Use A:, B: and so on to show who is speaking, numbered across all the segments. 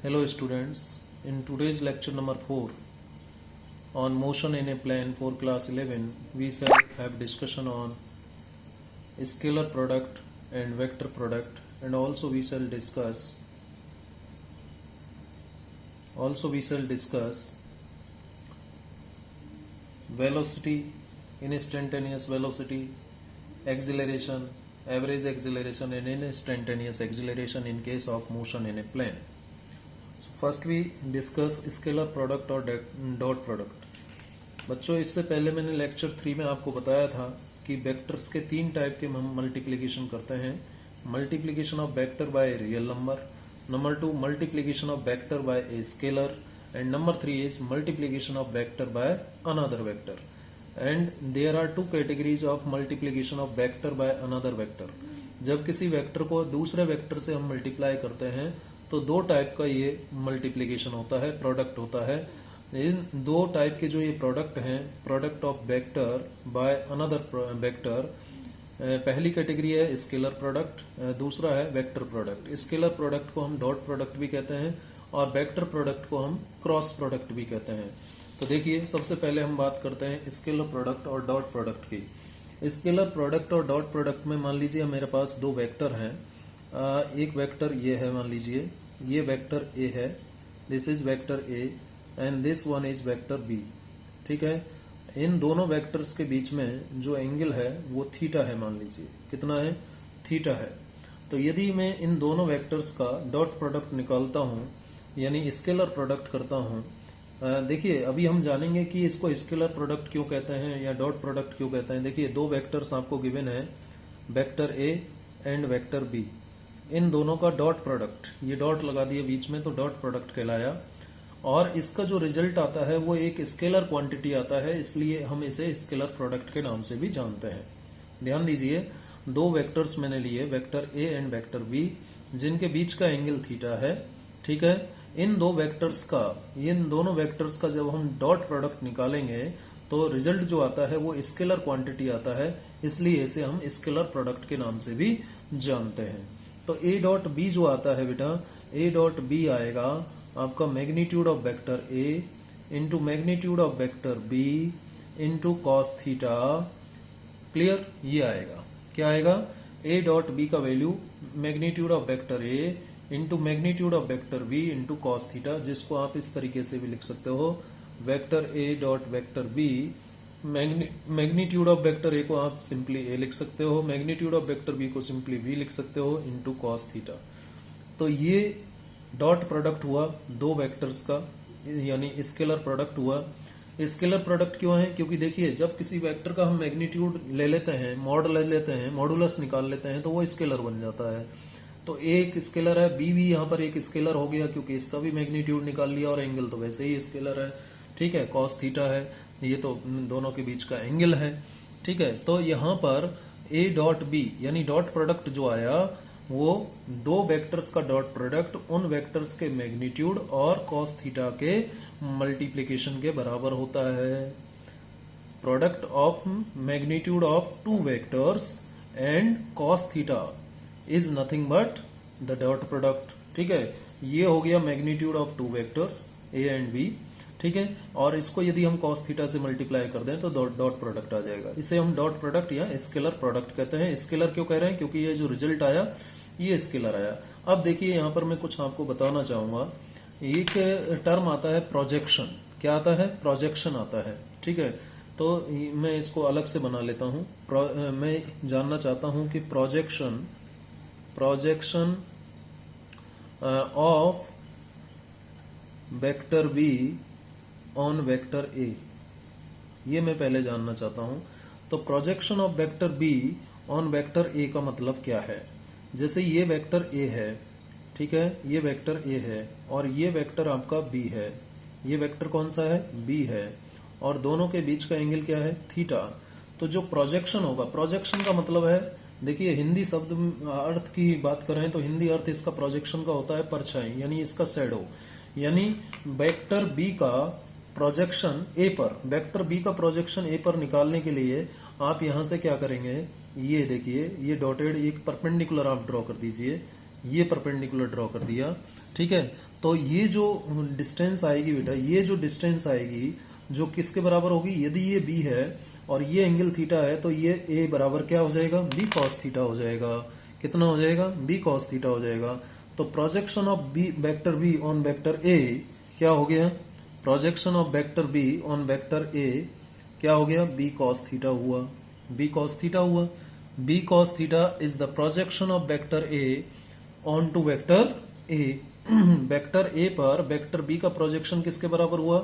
A: Hello students, in today's lecture number 4 on motion in a plane for class 11 we shall have discussion on scalar product and vector product, and also we shall discuss velocity, instantaneous velocity, acceleration, average acceleration and instantaneous acceleration in case of motion in a plane. So first we discuss scalar product और dot product. बच्चों इससे पहले मैंने lecture 3 में आपको बताया था कि वेक्टर्स के 3 टाइप के हम मल्टीप्लिकेशन करते हैं। Multiplication of vector by real number, number 2 multiplication of vector by a scalar, and number 3 is multiplication of vector by another vector. And there are 2 categories of multiplication of vector by another vector. जब किसी vector को दूसरे vector से हम multiply करते हैं तो 2 type का ये मल्टीप्लिकेशन होता है, प्रोडक्ट होता है। इन 2 टाइप के जो ये प्रोडक्ट हैं, product of vector by another vector, पहली कैटेगरी है स्केलर प्रोडक्ट, दूसरा है वेक्टर प्रोडक्ट। स्केलर प्रोडक्ट को हम डॉट प्रोडक्ट भी कहते हैं और वेक्टर प्रोडक्ट को हम क्रॉस प्रोडक्ट भी कहते हैं। तो देखिए सबसे पहले हम बात करते हैं स्केलर प्रोडक्ट और डॉट प्रोडक्ट की। स्केलर प्रोडक्ट और डॉट प्रोडक्ट में मान लीजिए मेरे पास 2 वेक्टर हैं। एक वेक्टर ये है, मान लीजिए ये वेक्टर ए है, this is vector A and this one is vector B. ठीक है, इन दोनों वेक्टर्स के बीच में जो एंगल है वो थीटा है, मान लीजिए कितना है, थीटा है। तो यदि मैं इन दोनों वेक्टर्स का डॉट प्रोडक्ट निकालता हूं यानी स्केलर प्रोडक्ट करता हूं, देखिए अभी हम जानेंगे कि इसको स्केलर प्रोडक्ट क्यों कहते हैं या डॉट प्रोडक्ट क्यों कहते हैं। देखिए 2 वेक्टर्स आपको गिवन है, vector A and vector B, इन दोनों का डॉट प्रोडक्ट, ये डॉट लगा दिए बीच में तो डॉट प्रोडक्ट कहलाया। और इसका जो रिजल्ट आता है वो एक स्केलर क्वांटिटी आता है, इसलिए हम इसे स्केलर प्रोडक्ट के नाम से भी जानते हैं। ध्यान दीजिए 2 वेक्टर्स मैंने लिए, vector A and vector B, जिनके बीच का एंगल थीटा है। ठीक है, इन दोनों वेक्टर्स का जब हम डॉट प्रोडक्ट निकालेंगे तो रिजल्ट जो आता है वो स्केलर क्वांटिटी आता है, इसलिए इसे हम स्केलर प्रोडक्ट के नाम से भी जानते हैं। तो ए डॉट बी जो आता है बेटा, ए डॉट बी आएगा आपका magnitude of vector A into magnitude of vector B into cos theta. Clear, ये आएगा, क्या आएगा, ए डॉट बी का value magnitude of vector A into magnitude of vector B into cos theta, जिसको आप इस तरीके से भी लिख सकते हो, vector A dot vector B, magnitude of vector A को आप सिंपली ए लिख सकते हो, मैग्नीट्यूड ऑफ वेक्टर बी को सिंपली बी लिख सकते हो इंटू कॉस थीटा। तो ये डॉट प्रोडक्ट हुआ 2 वेक्टर्स का, यानी स्केलर प्रोडक्ट हुआ। स्केलर प्रोडक्ट क्यों है, क्योंकि देखिए जब किसी वेक्टर का हम मैग्नीट्यूड ले लेते हैं, मॉड ले लेते हैं, मॉडुलस निकाल लेते हैं, तो वो स्केलर बन जाता है। तो एक स्केलर है, बी भी यहाँ पर एक स्केलर हो गया क्योंकि इसका भी मैग्नीट्यूड निकाल लिया और एंगल तो वैसे ही स्केलर है। ठीक है, कॉस थीटा है, ये तो दोनों के बीच का एंगल है। ठीक है, तो यहाँ पर ए डॉट बी यानी डॉट प्रोडक्ट जो आया वो 2 वेक्टर्स का डॉट प्रोडक्ट उन वेक्टर्स के मैग्नीट्यूड और कॉस थीटा के मल्टीप्लिकेशन के बराबर होता है। Product of magnitude of 2 vectors and cos theta is nothing but the dot product. ठीक है, ये हो गया magnitude of 2 vectors A and B. ठीक है, और इसको यदि हम cos थीटा से मल्टीप्लाई कर दें तो डॉट प्रोडक्ट आ जाएगा। इसे हम डॉट प्रोडक्ट या स्केलर प्रोडक्ट कहते हैं। स्केलर क्यों कह रहे हैं, क्योंकि ये जो रिजल्ट आया ये स्केलर आया। अब देखिए यहाँ पर मैं कुछ आपको बताना चाहूंगा, एक टर्म आता है प्रोजेक्शन। क्या आता है, प्रोजेक्शन आता है। ठीक है, तो मैं इसको अलग से बना लेता हूँ। मैं जानना चाहता हूँ कि projection of vector B on vector ए, ये मैं पहले जानना चाहता हूं। तो projection of vector B on vector A का मतलब क्या है। जैसे ये वेक्टर ए है, ठीक है, ये वेक्टर ए है और ये वेक्टर आपका बी है। ये वेक्टर कौन सा है, बी है, और दोनों के बीच का एंगल क्या है, थीटा। तो जो प्रोजेक्शन होगा, प्रोजेक्शन का मतलब है, देखिए हिंदी शब्द अर्थ की बात करें तो हिंदी अर्थ इसका प्रोजेक्शन का होता है परछाई, यानी इसका शैडो। यानी वेक्टर बी का प्रोजेक्शन ए पर, वेक्टर बी का प्रोजेक्शन ए पर निकालने के लिए आप यहां से क्या करेंगे, ये देखिए ये डॉटेड एक परपेंडिकुलर आप ड्रॉ कर दीजिए, ये परपेंडिकुलर ड्रॉ कर दिया, ठीक है। तो ये जो डिस्टेंस आएगी बेटा, ये जो डिस्टेंस आएगी जो किसके बराबर होगी, यदि ये बी है और ये एंगल थीटा है तो ये ए बराबर क्या हो जाएगा, बी कॉस थीटा हो जाएगा। कितना हो जाएगा, बी कॉस थीटा हो जाएगा। तो projection of B vector B on vector A क्या हो गया, projection of vector B on vector A क्या हो गया, बी कॉस थीटा हुआ, बी कॉस थीटा हुआ। B cos theta is the projection of vector A on to vector A. Vector A पर vector B का प्रोजेक्शन किसके बराबर हुआ,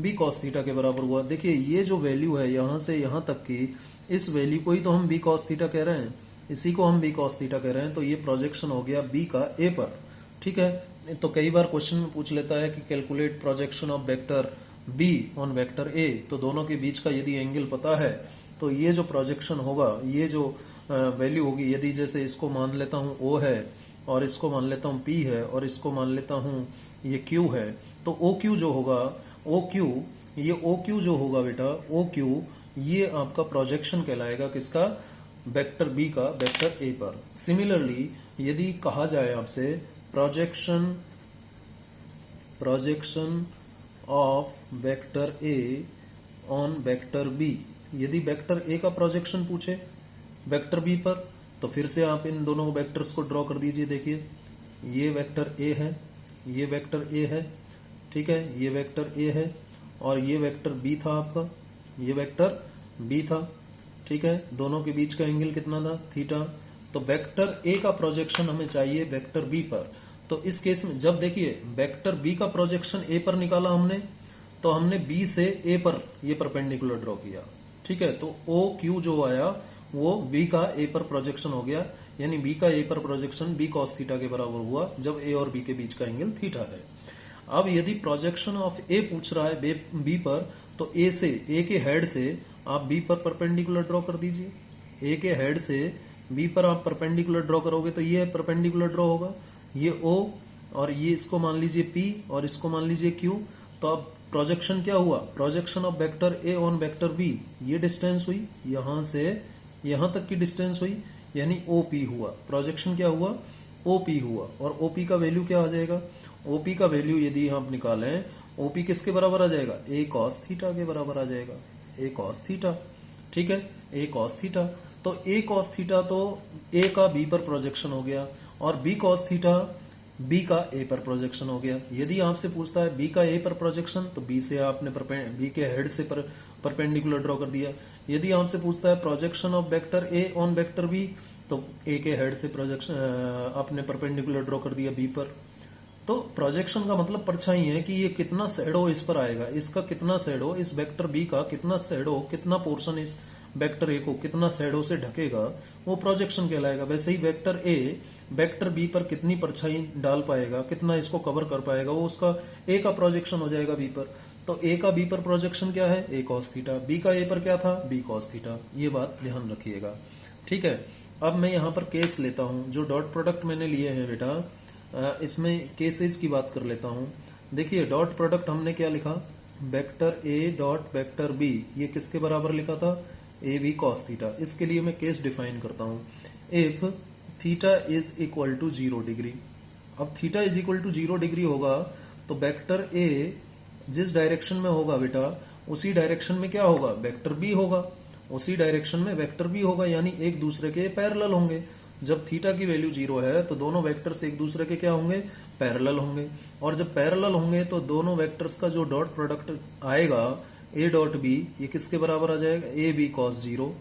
A: बी कॉस थीटा के बराबर हुआ। देखिए ये जो वैल्यू है यहां से यहां तक की, इस वैल्यू को ही तो हम बी कॉस थीटा कह रहे हैं, इसी को हम बी कॉस थीटा कह रहे हैं। तो ये प्रोजेक्शन हो गया बी का ए पर, ठीक है। तो कई बार क्वेश्चन में पूछ लेता है कि calculate projection of vector B on vector ए। तो दोनों के बीच का यदि एंगल पता है तो ये जो प्रोजेक्शन होगा, ये जो वैल्यू होगी, यदि जैसे इसको मान लेता हूं ओ है और इसको मान लेता हूं पी है और इसको मान लेता हूं ये क्यू है, तो ओ क्यू जो होगा, ओ क्यू, ये ओ क्यू जो होगा बेटा, ओ क्यू ये आपका प्रोजेक्शन कहलाएगा किसका, वेक्टर बी का वेक्टर ए पर। सिमिलरली यदि कहा जाए आपसे projection of vector A on vector B, यदि वेक्टर ए का प्रोजेक्शन पूछे वेक्टर बी पर, तो फिर से आप इन दोनों वेक्टर्स को ड्रॉ कर दीजिए। देखिए ये वेक्टर ए है, ये वेक्टर ए है, ठीक है, ये वेक्टर ए है और ये वेक्टर बी था आपका, ये वेक्टर बी था, ठीक है। दोनों के बीच का एंगल कितना था, थीटा। तो वेक्टर ए का प्रोजेक्शन हमें चाहिए वेक्टर बी पर। तो इस केस में जब देखिए वेक्टर बी का प्रोजेक्शन ए पर निकाला हमने, तो हमने बी से ए पर ये परपेंडिकुलर ड्रॉ किया, ठीक है। तो ओ क्यू जो आया वो बी का ए पर प्रोजेक्शन हो गया, यानी बी का ए पर प्रोजेक्शन बी कॉस थीटा के बराबर हुआ जब ए और बी के बीच का एंगल थीटा है। अब यदि प्रोजेक्शन ऑफ ए पूछ रहा है बी पर, तो ए से, ए के हेड से आप बी पर परपेंडिकुलर ड्रॉ कर दीजिए। ए के हेड से बी पर आप परपेंडिकुलर ड्रॉ करोगे तो ये परपेंडिकुलर ड्रॉ होगा, ये ओ और ये इसको मान लीजिए पी और इसको मान लीजिए क्यू। तो अब प्रोजेक्शन क्या हुआ, projection of vector A on vector B, ये डिस्टेंस हुई, यहां से यहां तक की डिस्टेंस हुई, यानी ओपी हुआ। प्रोजेक्शन क्या हुआ, ओपी हुआ। और ओपी का वैल्यू क्या आ जाएगा, ओपी का वैल्यू यदि हम निकालें, ओपी किसके बराबर आ जाएगा, ए कॉस थीटा के बराबर आ जाएगा, ए कॉस थीटा, ठीक है, ए कॉस थीटा। तो ए कॉस थीटा तो ए का बी पर प्रोजेक्शन हो गया और बी कॉस थीटा बी का ए पर प्रोजेक्शन हो गया। यदि आपसे पूछता है बी का ए पर प्रोजेक्शन, तो बी से आपने बी के हेड से परपेंडिकुलर ड्रॉ कर दिया। यदि आपसे पूछता है projection of vector A on vector B, तो ए के हेड से प्रोजेक्शन आपने परपेंडिकुलर ड्रॉ कर दिया बी पर। तो प्रोजेक्शन का मतलब परछाई है कि ये कितना शैडो इस पर आएगा, इसका कितना शैडो, इस वेक्टर बी का कितना शैडो, कितना पोर्शन इस वेक्टर ए को कितना शैडो से ढकेगा, वो प्रोजेक्शन कहलाएगा। वैसे ही वेक्टर ए वेक्टर बी पर कितनी परछाई डाल पाएगा, कितना इसको कवर कर पाएगा, वो उसका ए का प्रोजेक्शन हो जाएगा बी पर। तो ए का बी पर प्रोजेक्शन क्या है, ए कॉस थीटा। बी का ए पर क्या था, बी कॉस थीटा। ये बात ध्यान रखिएगा, ठीक है। अब मैं यहाँ पर केस लेता हूँ, जो डॉट प्रोडक्ट मैंने लिए हैं बेटा, इसमें केसेज की बात कर लेता हूं। देखिए डॉट प्रोडक्ट हमने क्या लिखा, vector A dot vector B, ये किसके बराबर लिखा था, ए बी कॉस थीटा। इसके लिए मैं केस डिफाइन करता हूं, if theta is equal to 0 degree. अब theta is equal to 0 degree होगा तो वेक्टर ए जिस डायरेक्शन में होगा बेटा, उसी डायरेक्शन में क्या होगा, वेक्टर बी होगा, उसी डायरेक्शन में वेक्टर बी होगा, यानी एक दूसरे के पैरेलल होंगे। जब थीटा की वैल्यू 0 है तो दोनों वेक्टर्स एक दूसरे के क्या होंगे, पैरेलल होंगे। और जब पैरेलल होंगे तो दोनों वेक्टर्स का जो डॉट प्रोडक्ट आएगा ए डॉट बी, ये किसके बराबर आ जाएगा, A B cos 0,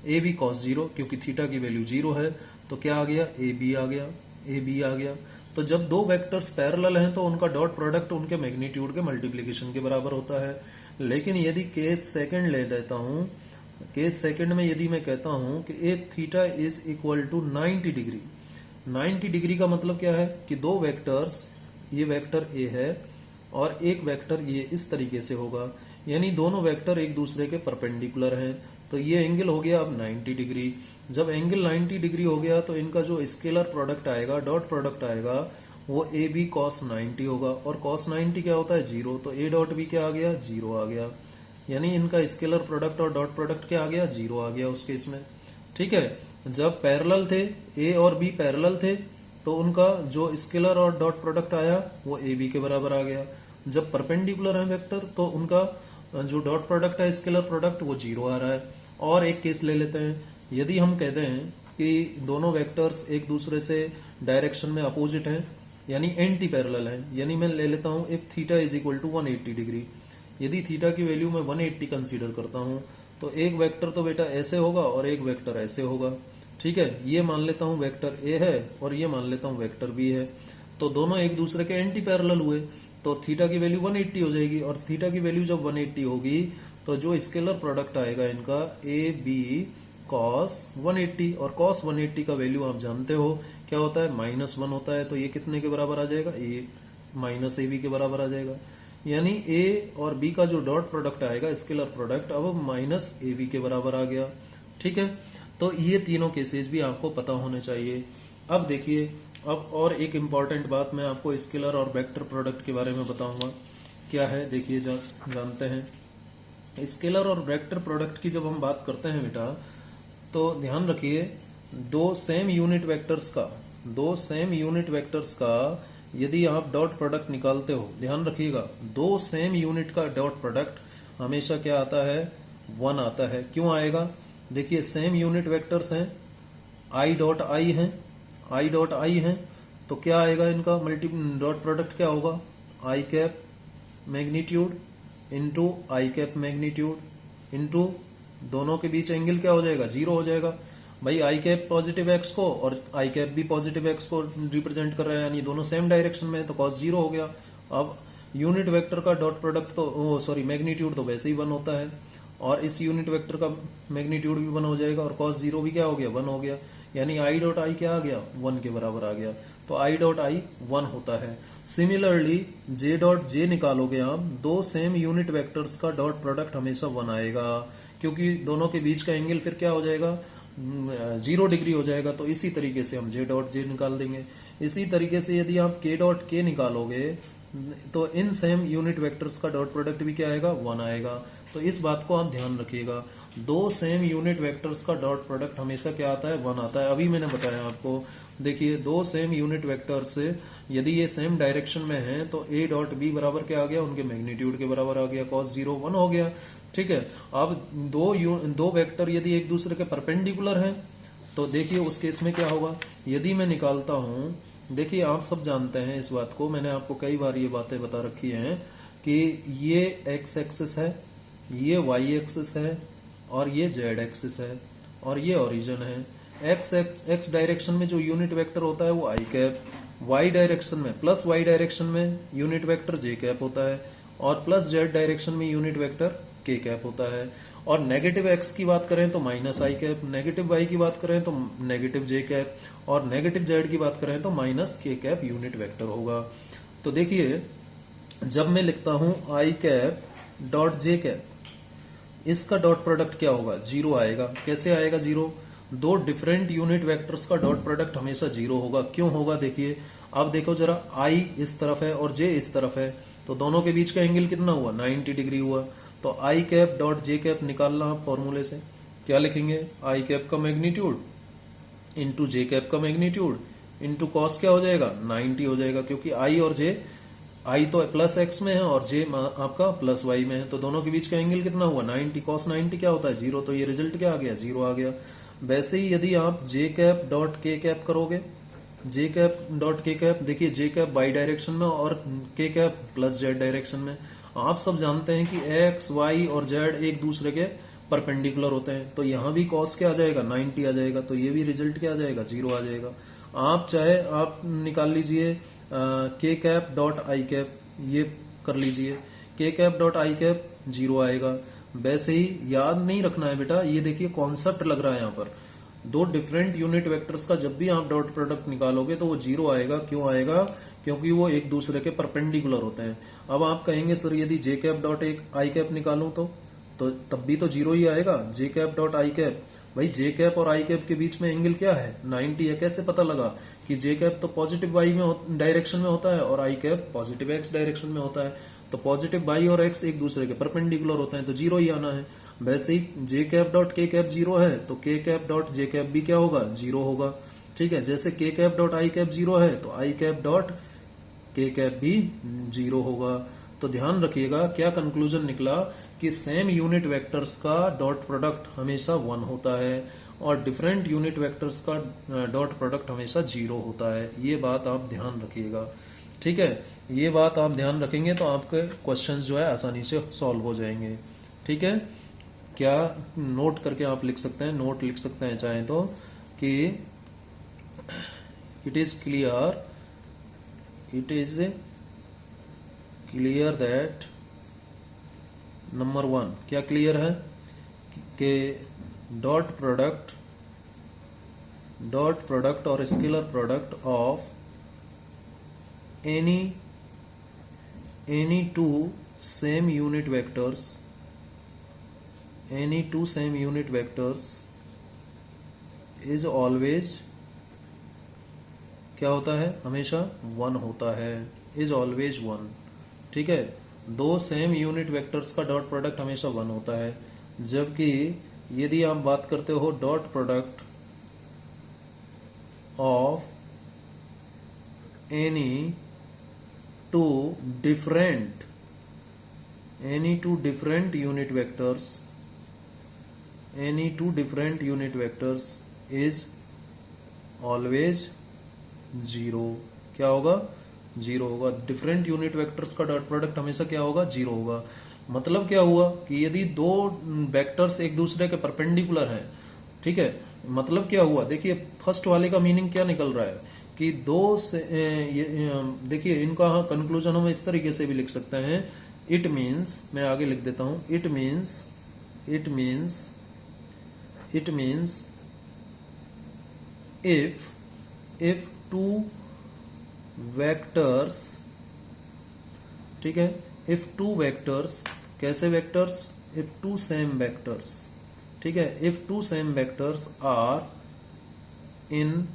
A: A B cos 0, क्योंकि थीटा की वैल्यू 0 है तो क्या आ गया, ए बी आ गया, ए बी आ गया। तो जब दो वेक्टर्स पैरेलल हैं तो उनका डॉट प्रोडक्ट उनके मैग्नीट्यूड के मल्टीप्लीकेशन के बराबर होता है। लेकिन यदि केस सेकंड ले लेता हूं, केस सेकंड में यदि मैं कहता हूं कि if theta is equal to 90 degree, 90 degree का मतलब क्या है कि दो वेक्टर्स, ये वेक्टर ए है और एक वेक्टर ये इस तरीके से होगा, यानी दोनों वेक्टर एक दूसरे के परपेंडिकुलर हैं, तो ये एंगल हो गया अब 90 डिग्री। जब एंगल 90 डिग्री हो गया तो इनका जो स्केलर प्रोडक्ट आएगा, डॉट प्रोडक्ट आएगा, वो ए बी कॉस 90 होगा। और कॉस 90 क्या होता है, 0, तो ए डॉट बी क्या आ गया, 0 आ गया, यानी इनका स्केलर प्रोडक्ट और डॉट प्रोडक्ट क्या आ गया, 0 आ गया उस केस में, ठीक है। जब पैरेलल थे, ए और बी पैरेलल थे, तो उनका जो स्केलर और डॉट प्रोडक्ट आया वो ए बी के बराबर आ गया। जब परपेंडिकुलर है वेक्टर तो उनका जो डॉट प्रोडक्ट है स्केलर प्रोडक्ट वो जीरो आ रहा है। और एक केस ले लेते हैं, यदि हम कहते हैं कि दोनों वेक्टर्स एक दूसरे से डायरेक्शन में अपोजिट हैं यानी एंटी पैरेलल हैं, यानी मैं ले लेता हूं if theta is equal to 180 degree. यदि थीटा की वैल्यू मैं 180 कंसीडर करता हूं तो एक वेक्टर तो बेटा ऐसे होगा और एक वेक्टर ऐसे होगा। ठीक है, ये मान लेता हूं वेक्टर ए है और ये मान लेता हूं वेक्टर बी है। तो दोनों एक दूसरे के एंटी पैरेलल हुए तो थीटा की वैल्यू 180 हो जाएगी, और थीटा की वैल्यू जब 180 होगी तो जो स्केलर प्रोडक्ट आएगा इनका ए बी कॉस 180, और कॉस 180 का वैल्यू आप जानते हो क्या होता है, -1 होता है। तो ये कितने के बराबर आ जाएगा, ए माइनस ए बी के बराबर आ जाएगा। यानी ए और बी का जो डॉट प्रोडक्ट आएगा स्केलर प्रोडक्ट अब माइनस ए बी के बराबर आ गया। ठीक है, तो ये तीनों केसेस भी आपको पता होने चाहिए। अब देखिए, अब और एक इम्पॉर्टेंट बात मैं आपको स्केलर और वेक्टर प्रोडक्ट के बारे में बताऊंगा। क्या है देखिए, जानते हैं स्केलर और वेक्टर प्रोडक्ट की जब हम बात करते हैं बेटा, तो ध्यान रखिए दो सेम यूनिट वेक्टर्स का यदि आप डॉट प्रोडक्ट निकालते हो, ध्यान रखिएगा दो सेम यूनिट का डॉट प्रोडक्ट हमेशा क्या आता है, 1 आता है। क्यों आएगा, देखिए सेम यूनिट वेक्टर्स हैं, आई डॉट आई हैं, तो क्या आएगा इनका डॉट प्रोडक्ट क्या होगा, आई कैप मैग्नीट्यूड इंटू आई कैप मैग्नीट्यूड इंटू दोनों के बीच एंगल क्या हो जाएगा, 0 हो जाएगा। भाई आई कैप पॉजिटिव एक्स को और आई कैप भी पॉजिटिव एक्स को रिप्रेजेंट कर रहा है, यानी दोनों सेम डायरेक्शन में है तो कॉस 0 हो गया। अब यूनिट वेक्टर का डॉट प्रोडक्ट तो मैग्नीट्यूड तो वैसे ही 1 होता है, और इस यूनिट वेक्टर का मैग्नीट्यूड भी 1 हो जाएगा, और cos 0 भी क्या हो गया, 1 हो गया। यानी आई डॉट आई क्या आ गया, 1 के बराबर आ गया। तो आई डॉट आई 1 होता है। सिमिलरली जे डॉट जे निकालोगे आप, दो सेम यूनिट वेक्टर्स का डॉट प्रोडक्ट हमेशा 1 आएगा, क्योंकि दोनों के बीच का एंगल फिर क्या हो जाएगा, 0 डिग्री हो जाएगा। तो इसी तरीके से हम जे डॉट जे निकाल देंगे। इसी तरीके से यदि आप के डॉट के निकालोगे तो इन सेम यूनिट वेक्टर्स का डॉट प्रोडक्ट भी क्या आएगा, 1 आएगा। तो इस बात को आप ध्यान रखिएगा, दो सेम यूनिट वेक्टर्स का डॉट प्रोडक्ट हमेशा क्या आता है, 1 आता है। अभी मैंने बताया आपको, देखिए दो सेम यूनिट वेक्टर्स यदि ये सेम डायरेक्शन में हैं तो ए डॉट बी बराबर क्या आ गया, उनके मैग्नीट्यूड के बराबर आ गया, cos 0 1 हो गया। ठीक है, अब दो वेक्टर यदि एक दूसरे के परपेंडिकुलर हैं तो देखिए उस केस में क्या होगा, यदि मैं निकालता हूं, देखिए आप सब जानते हैं इस बात को, मैंने आपको कई बार ये बातें बता रखी हैं कि ये एक्स एक्सिस है, ये वाई एक्सिस है, और ये जेड एक्सिस है, और ये ओरिजिन है। एक्स डायरेक्शन में जो यूनिट वेक्टर होता है वो आई कैप, वाई डायरेक्शन में प्लस वाई डायरेक्शन में यूनिट वेक्टर जे कैप होता है, और प्लस जेड डायरेक्शन में यूनिट वेक्टर के कैप होता है। और नेगेटिव एक्स की बात करें तो माइनस आई कैप, नेगेटिव वाई की बात करें तो नेगेटिव जे कैप, और नेगेटिव जेड की बात करें तो minus K cap unit vector होगा। तो देखिए जब मैं लिखता हूं I cap dot J cap, इसका डॉट प्रोडक्ट क्या होगा, 0 आएगा। कैसे आएगा 0, दो डिफरेंट यूनिट वेक्टर्स का डॉट प्रोडक्ट हमेशा 0 होगा। क्यों होगा, देखिए अब देखो जरा, आई इस तरफ है और जे इस तरफ है, तो दोनों के बीच का एंगल कितना हुआ, 90 डिग्री हुआ। तो I cap dot J cap निकालना आप फॉर्मूले से क्या लिखेंगे, आई कैप का मैग्नीट्यूड इंटू जे कैप का मैग्नीट्यूड इंटू कॉस क्या हो जाएगा, 90 हो जाएगा, क्योंकि आई और जे, आई तो प्लस एक्स में है और जे आपका प्लस वाई में है, तो दोनों के बीच का एंगल कितना हुआ, 90, कॉस 90 क्या होता है, 0, तो ये रिजल्ट क्या आ गया, 0 आ गया। वैसे ही यदि आप जे कैप डॉट के कैप करोगे, जे कैप डॉट के कैप, देखिए जे कैप बाई डायरेक्शन में और के कैप प्लस जेड डायरेक्शन में। आप सब जानते हैं कि एक्स वाई और जेड एक दूसरे के परपेंडिकुलर होते हैं, तो यहां भी कॉस क्या आ जाएगा, 90 आ जाएगा, तो ये भी रिजल्ट क्या आ जाएगा, 0 आ जाएगा। आप चाहे आप निकाल लीजिए के कैप डॉट आई कैप, ये कर लीजिए, के कैप डॉट आई कैप 0 आएगा। वैसे ही याद नहीं रखना है बेटा, ये देखिए कॉन्सेप्ट लग रहा है यहाँ पर, दो डिफरेंट यूनिट वेक्टर्स का जब भी आप डॉट प्रोडक्ट निकालोगे तो वो 0 आएगा। क्यों आएगा, क्योंकि वो एक दूसरे के परपेंडिकुलर होते हैं। अब आप कहेंगे सर यदि जे कैप डॉट एक आई कैप निकालूं तो तब भी तो 0 ही आएगा। जे कैप डॉट आई कैप, भाई जे कैप और आई कैप के बीच में एंगल क्या है, 90 है। कैसे पता लगा कि जे कैप तो पॉजिटिव वाई में डायरेक्शन में होता है और आई कैप पॉजिटिव एक्स डायरेक्शन में होता है, तो पॉजिटिव वाई और एक्स एक दूसरे के परपेंडिकुलर होते हैं, तो 0 ही आना है। वैसे ही जे कैप डॉट के कैप 0 है तो के कैप डॉट जे कैप भी क्या होगा, 0 होगा। ठीक है, जैसे के कैप डॉट आई कैप 0 है तो आई कैप डॉट के कैप भी 0 होगा। तो ध्यान रखिएगा क्या कंक्लूजन निकला कि सेम यूनिट वेक्टर्स का डॉट प्रोडक्ट हमेशा 1 होता है और डिफरेंट यूनिट वेक्टर्स का डॉट प्रोडक्ट हमेशा 0 होता है। ये बात आप ध्यान रखिएगा, ठीक है। ये बात आप ध्यान रखेंगे तो आपके क्वेश्चंस जो है आसानी से सॉल्व हो जाएंगे, ठीक है। क्या नोट करके आप लिख सकते हैं, नोट लिख सकते हैं चाहे तो कि it is clear that number 1 क्या क्लियर है कि डॉट प्रोडक्ट और scalar product of any two same unit vectors is always क्या होता है, हमेशा 1 होता है, is always 1, ठीक है। दो सेम यूनिट वेक्टर्स का डॉट प्रोडक्ट हमेशा 1 होता है, जबकि यदि आप बात करते हो dot product of any two different unit vectors is always 0, क्या होगा, 0 होगा। डिफरेंट यूनिट वेक्टर्स का डॉट प्रोडक्ट हमेशा क्या होगा, 0 होगा। मतलब क्या हुआ कि यदि दो वेक्टर्स एक दूसरे के परपेंडिकुलर हैं, ठीक है, मतलब क्या हुआ, देखिए फर्स्ट वाले का मीनिंग क्या निकल रहा है कि दो से देखिए इनका कंक्लूजन हम इस तरीके से भी लिख सकते हैं। इट मीन्स, मैं आगे लिख देता हूं, it means if two vectors, ठीक है, इफ टू वेक्टर्स, कैसे vectors, if two same vectors, ठीक है, if two same vectors are in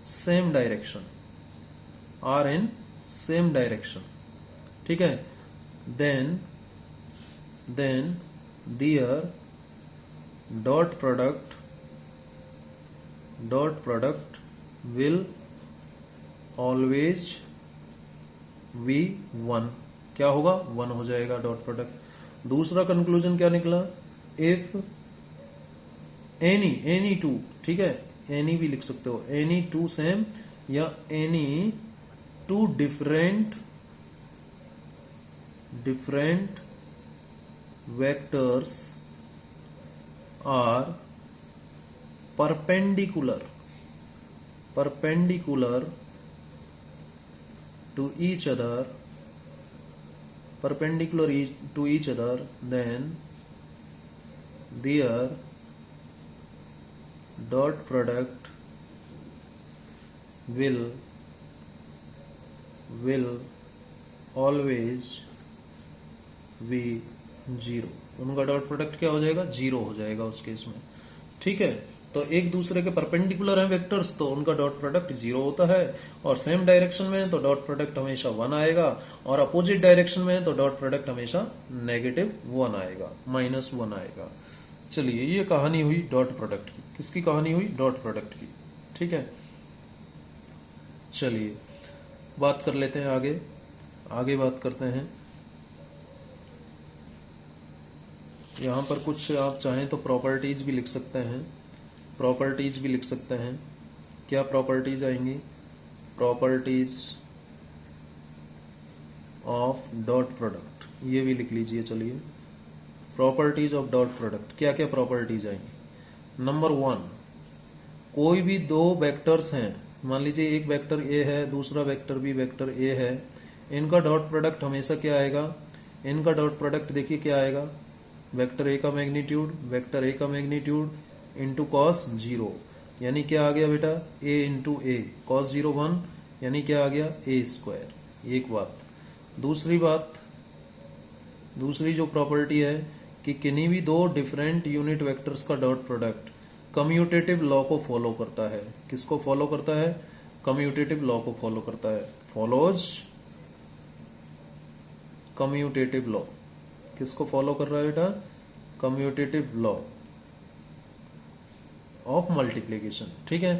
A: same direction, ठीक है, then their dot product will always be 1, क्या होगा, 1 हो जाएगा डॉट प्रोडक्ट। दूसरा कंक्लूजन क्या निकला, इफ एनी टू, ठीक है, एनी भी लिख सकते हो, एनी टू सेम या any two different vectors are perpendicular to each other, then their dot product will always be 0, उनका डॉट प्रोडक्ट क्या हो जाएगा, 0 हो जाएगा उस केस में, ठीक है। तो एक दूसरे के परपेंडिकुलर हैं वेक्टर्स तो उनका डॉट प्रोडक्ट 0 होता है, और सेम डायरेक्शन में है तो डॉट प्रोडक्ट हमेशा 1 आएगा, और अपोजिट डायरेक्शन में है तो डॉट प्रोडक्ट हमेशा -1 आएगा, -1 आएगा। चलिए ये कहानी हुई डॉट प्रोडक्ट की, किसकी कहानी हुई, डॉट प्रोडक्ट की, ठीक है। चलिए बात कर लेते हैं आगे बात करते हैं। यहां पर कुछ आप चाहें तो प्रॉपर्टीज भी लिख सकते हैं, क्या प्रॉपर्टीज आएंगी, प्रॉपर्टीज ऑफ डॉट प्रोडक्ट, ये भी लिख लीजिए। चलिए प्रॉपर्टीज ऑफ डॉट प्रोडक्ट, क्या क्या प्रॉपर्टीज आएंगी। नंबर 1, कोई भी दो वेक्टर्स हैं, मान लीजिए एक वेक्टर ए है, दूसरा वेक्टर भी वेक्टर ए है, इनका डॉट प्रोडक्ट हमेशा क्या आएगा, इनका डॉट प्रोडक्ट देखिए क्या आएगा, वेक्टर ए का मैग्नीट्यूड इंटू कॉस 0, यानी क्या आ गया बेटा, a इंटू ए, कॉस 0 1, यानी क्या आ गया, a²। एक बात। दूसरी जो प्रॉपर्टी है कि किन्हीं भी दो डिफरेंट यूनिट वेक्टर्स का डॉट प्रोडक्ट कम्यूटेटिव लॉ को फॉलो करता है। किसको फॉलो करता है, कम्यूटेटिव लॉ को फॉलो करता है, फॉलोज कम्यूटेटिव लॉ। किसको फॉलो कर रहा है बेटा, कम्यूटेटिव लॉ ऑफ मल्टीप्लिकेशन, ठीक है।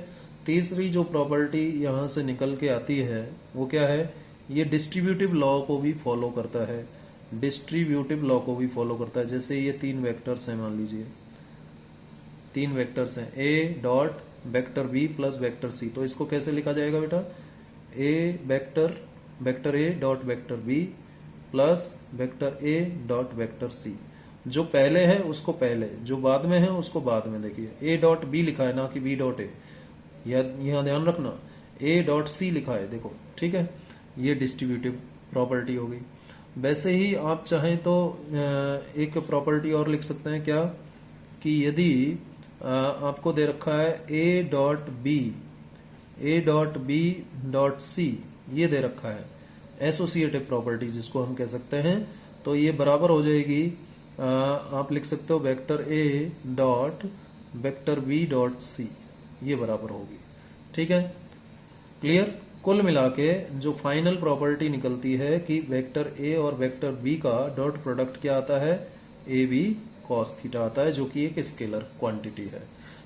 A: तीसरी जो प्रॉपर्टी यहां से निकल के आती है वो क्या है, ये डिस्ट्रीब्यूटिव लॉ को भी फॉलो करता है, डिस्ट्रीब्यूटिव लॉ को भी फॉलो करता है। जैसे ये 3 वेक्टर्स हैं, मान लीजिए 3 वेक्टर्स हैं, A dot vector B plus vector C, तो इसको कैसे लिखा जाएगा बेटा, A vector A dot vector B plus vector A dot vector C. जो पहले है उसको पहले, जो बाद में है उसको बाद में। देखिए ए डॉट बी लिखा है, ना कि बी डॉट ए, यहां ध्यान रखना, ए डॉट सी लिखा है, देखो ठीक है। ये डिस्ट्रीब्यूटिव प्रॉपर्टी हो गई। वैसे ही आप चाहें तो एक प्रॉपर्टी और लिख सकते हैं, क्या, कि यदि आपको दे रखा है A dot B dot C, ये दे रखा है एसोसिएटिव प्रॉपर्टी जिसको हम कह सकते हैं, तो ये बराबर हो जाएगी, आप लिख सकते हो vector A dot vector B dot C, ये बराबर होगी। ठीक है, क्लियर। कुल मिला के जो फाइनल प्रॉपर्टी निकलती है कि वेक्टर ए और वेक्टर बी का डॉट प्रोडक्ट क्या आता है, ए बी कॉस थीटा आता है, जो कि एक स्केलर क्वांटिटी है।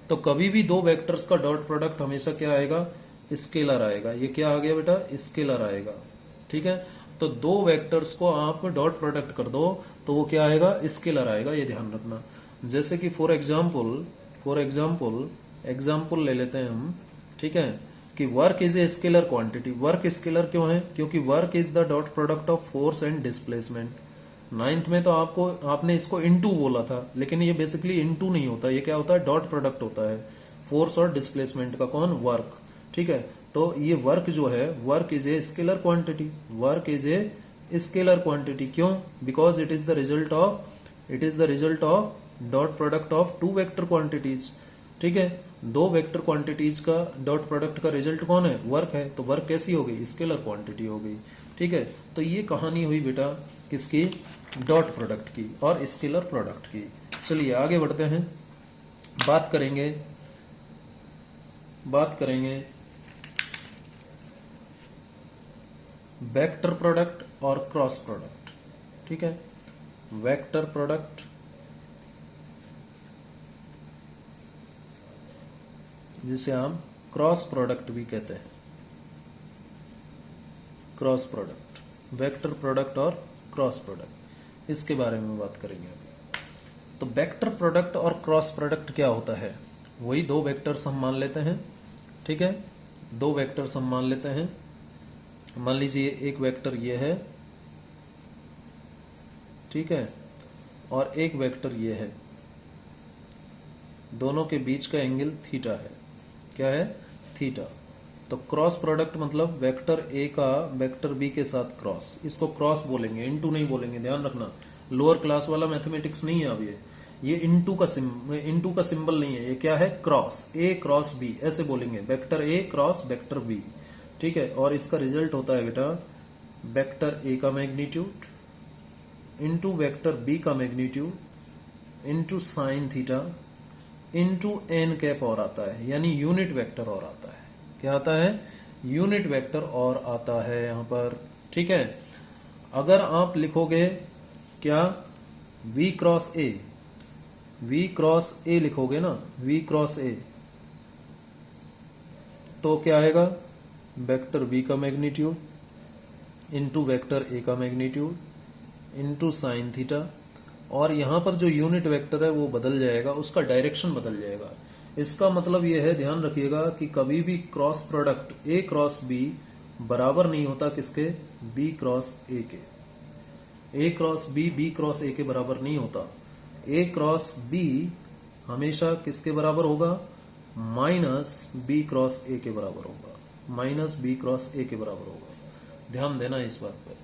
A: तो कभी भी दो वेक्टर्स का डॉट प्रोडक्ट हमेशा क्या आएगा, स्केलर आएगा। ये क्या आ गया बेटा, स्केलर आएगा। ठीक है, तो दो वेक्टर्स को आप डॉट प्रोडक्ट कर दो तो वो क्या आएगा, स्केलर आएगा, ये ध्यान रखना। जैसे कि फॉर एग्जाम्पल ले लेते हैं हम, ठीक है, कि work is a scalar quantity. Work scalar क्यों है, क्योंकि work is the dot product of force and displacement. 9th में तो आपने इसको इनटू बोला था, लेकिन ये बेसिकली इनटू नहीं होता, ये क्या होता है, डॉट प्रोडक्ट होता है फोर्स और डिस्प्लेसमेंट का। कौन, वर्क। ठीक है, तो ये वर्क जो है, work is a scalar quantity, work is a scalar quantity. क्यों, because it is the result of dot product of two vector quantities. ठीक है, दो वेक्टर क्वांटिटीज का डॉट प्रोडक्ट का रिजल्ट कौन है, वर्क है, तो वर्क कैसी हो गई, स्केलर क्वांटिटी हो गई। ठीक है, तो ये कहानी हुई बेटा किसकी, डॉट प्रोडक्ट की और स्केलर प्रोडक्ट की। चलिए आगे बढ़ते हैं, बात करेंगे वेक्टर प्रोडक्ट और क्रॉस प्रोडक्ट। ठीक है, वेक्टर प्रोडक्ट जिसे हम क्रॉस प्रोडक्ट भी कहते हैं, क्रॉस प्रोडक्ट, वेक्टर प्रोडक्ट और क्रॉस प्रोडक्ट, इसके बारे में बात करेंगे अभी। तो वेक्टर प्रोडक्ट और क्रॉस प्रोडक्ट क्या होता है, वही दो वेक्टर्स हम मान लेते हैं। ठीक है, दो वेक्टर्स हम मान लेते हैं। मान लीजिए एक वेक्टर ये है, ठीक है, और एक वेक्टर ये है, दोनों के बीच का एंगल थीटा है। क्या है, थीटा। तो क्रॉस प्रोडक्ट मतलब वेक्टर ए का वेक्टर बी के साथ क्रॉस, इसको क्रॉस बोलेंगे, इनटू नहीं बोलेंगे, ध्यान रखना। लोअर क्लास वाला मैथमेटिक्स नहीं है अब ये इनटू का सिंबल नहीं है, ये क्या है, क्रॉस, ए क्रॉस बी ऐसे बोलेंगे, vector A cross vector B. ठीक है, और इसका रिजल्ट होता है बेटा वेक्टर ए का मैग्नीट्यूड इंटू वेक्टर बी का magnitude into sine theta into N cap और आता है, यानी यूनिट वेक्टर और आता है। क्या आता है, यूनिट वेक्टर और आता है यहां पर। ठीक है, अगर आप लिखोगे क्या, v क्रॉस ए लिखोगे ना, v क्रॉस ए, तो क्या आएगा, वेक्टर b का मैग्नीट्यूड इंटू वेक्टर ए का मैग्नीट्यूड इंटू साइन थीटा, और यहां पर जो यूनिट वेक्टर है वो बदल जाएगा, उसका डायरेक्शन बदल जाएगा। इसका मतलब यह है, ध्यान रखिएगा कि कभी भी cross product A cross B बराबर नहीं होता किसके, बी क्रॉस ए के। A cross B cross A के बराबर नहीं होता। ए क्रॉस बी हमेशा किसके बराबर होगा, माइनस बी क्रॉस ए के बराबर होगा, माइनस बी क्रॉस ए के बराबर होगा। ध्यान देना इस बात पर।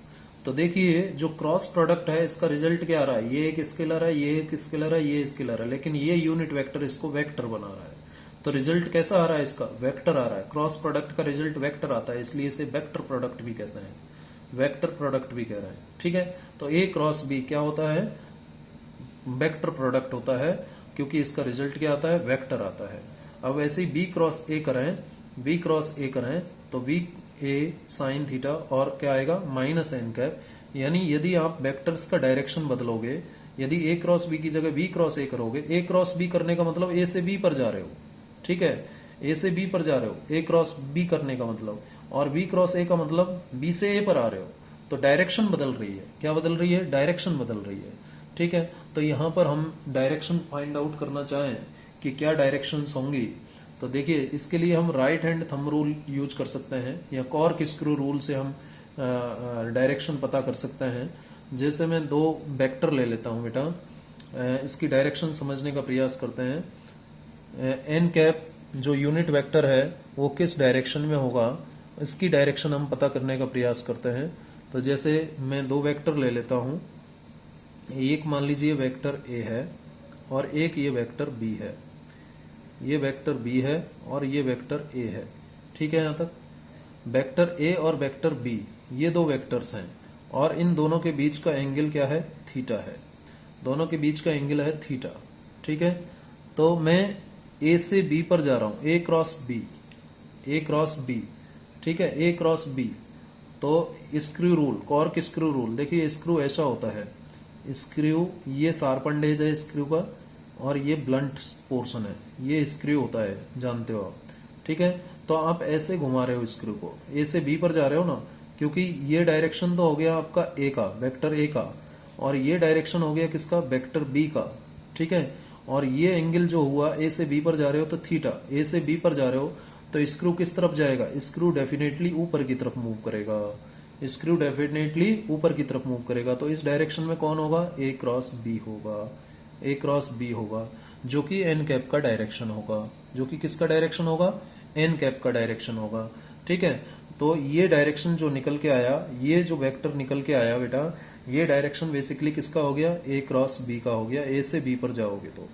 A: तो देखिए जो क्रॉस प्रोडक्ट है इसका रिजल्ट क्या आ रहा है, ये एक स्केलर है, ये एक स्केलर है, ये स्केलर है, लेकिन ये यूनिट वेक्टर इसको वेक्टर बना रहा है। तो रिजल्ट कैसा आ रहा है, इसका वेक्टर आ रहा है। क्रॉस प्रोडक्ट का रिजल्ट वेक्टर आता है, इसलिए इसे वेक्टर प्रोडक्ट भी कहते हैं, वेक्टर प्रोडक्ट भी कह रहे हैं। ठीक है, तो ए क्रॉस बी क्या होता है, वेक्टर प्रोडक्ट होता है, क्योंकि इसका रिजल्ट क्या आता है, वेक्टर आता है। अब ऐसे ही बी क्रॉस ए करें तो बी ए साइन थीटा और क्या आएगा, माइनस एन कैप। यानी यदि आप वेक्टर्स का डायरेक्शन बदलोगे, यदि ए क्रॉस बी की जगह बी क्रॉस ए करोगे, ए क्रॉस बी करने का मतलब ए से बी पर जा रहे हो। ठीक है, ए से बी पर जा रहे हो, ए क्रॉस बी करने का मतलब, और बी क्रॉस ए का मतलब बी से ए पर आ रहे हो, तो डायरेक्शन बदल रही है। क्या बदल रही है? डायरेक्शन बदल रही है। ठीक है, तो यहां पर हम डायरेक्शन फाइंड आउट करना चाहें कि क्या डायरेक्शंस होंगी, तो देखिए इसके लिए हम right hand thumb rule use कर सकते हैं, या कॉर्क स्क्रू रूल से हम डायरेक्शन पता कर सकते हैं। जैसे मैं दो वेक्टर ले लेता हूं बेटा, इसकी डायरेक्शन समझने का प्रयास करते हैं। एन कैप जो यूनिट वेक्टर है वो किस डायरेक्शन में होगा, इसकी डायरेक्शन हम पता करने का प्रयास करते हैं। तो जैसे मैं दो वेक्टर ले लेता हूं, एक मान लीजिए वेक्टर ए है और एक ये वेक्टर बी है। ये वेक्टर बी है और ये वेक्टर ए है। ठीक है, यहां तक वेक्टर ए और वेक्टर बी ये दो वेक्टर्स हैं, और इन दोनों के बीच का एंगल क्या है? थीटा है। दोनों के बीच का एंगल है थीटा। ठीक है, तो मैं ए से बी पर जा रहा हूं, ए क्रॉस बी, ए क्रॉस बी। ठीक है, ए क्रॉस बी। तो screw rule, cork screw rule, देखिए स्क्रू ऐसा होता है, स्क्रू ये शार्पन एज है स्क्रू का, और ये ब्लंट पोर्शन है, ये स्क्रू होता है, जानते हो आप। ठीक है, तो आप ऐसे घुमा रहे हो स्क्रू को, ए से बी पर जा रहे हो ना, क्योंकि ये डायरेक्शन तो हो गया आपका ए का, वेक्टर ए का, और ये डायरेक्शन हो गया किसका? वेक्टर बी का। ठीक है, और ये एंगल जो हुआ ए से बी पर जा रहे हो तो थीटा, ए से बी पर जा रहे हो तो स्क्रू किस तरफ जाएगा? स्क्रू डेफिनेटली ऊपर की तरफ मूव करेगा, स्क्रू डेफिनेटली ऊपर की तरफ मूव करेगा। तो इस डायरेक्शन में कौन होगा? ए क्रॉस बी होगा, ए क्रॉस बी होगा, जो कि एन कैप का डायरेक्शन होगा, जो कि किसका डायरेक्शन होगा? एन कैप का डायरेक्शन होगा। ठीक है, तो ये डायरेक्शन जो निकल के आया, ये जो वेक्टर निकल के आया बेटा, ये डायरेक्शन बेसिकली किसका हो गया? ए क्रॉस बी का हो गया। ए से बी पर जाओगे तो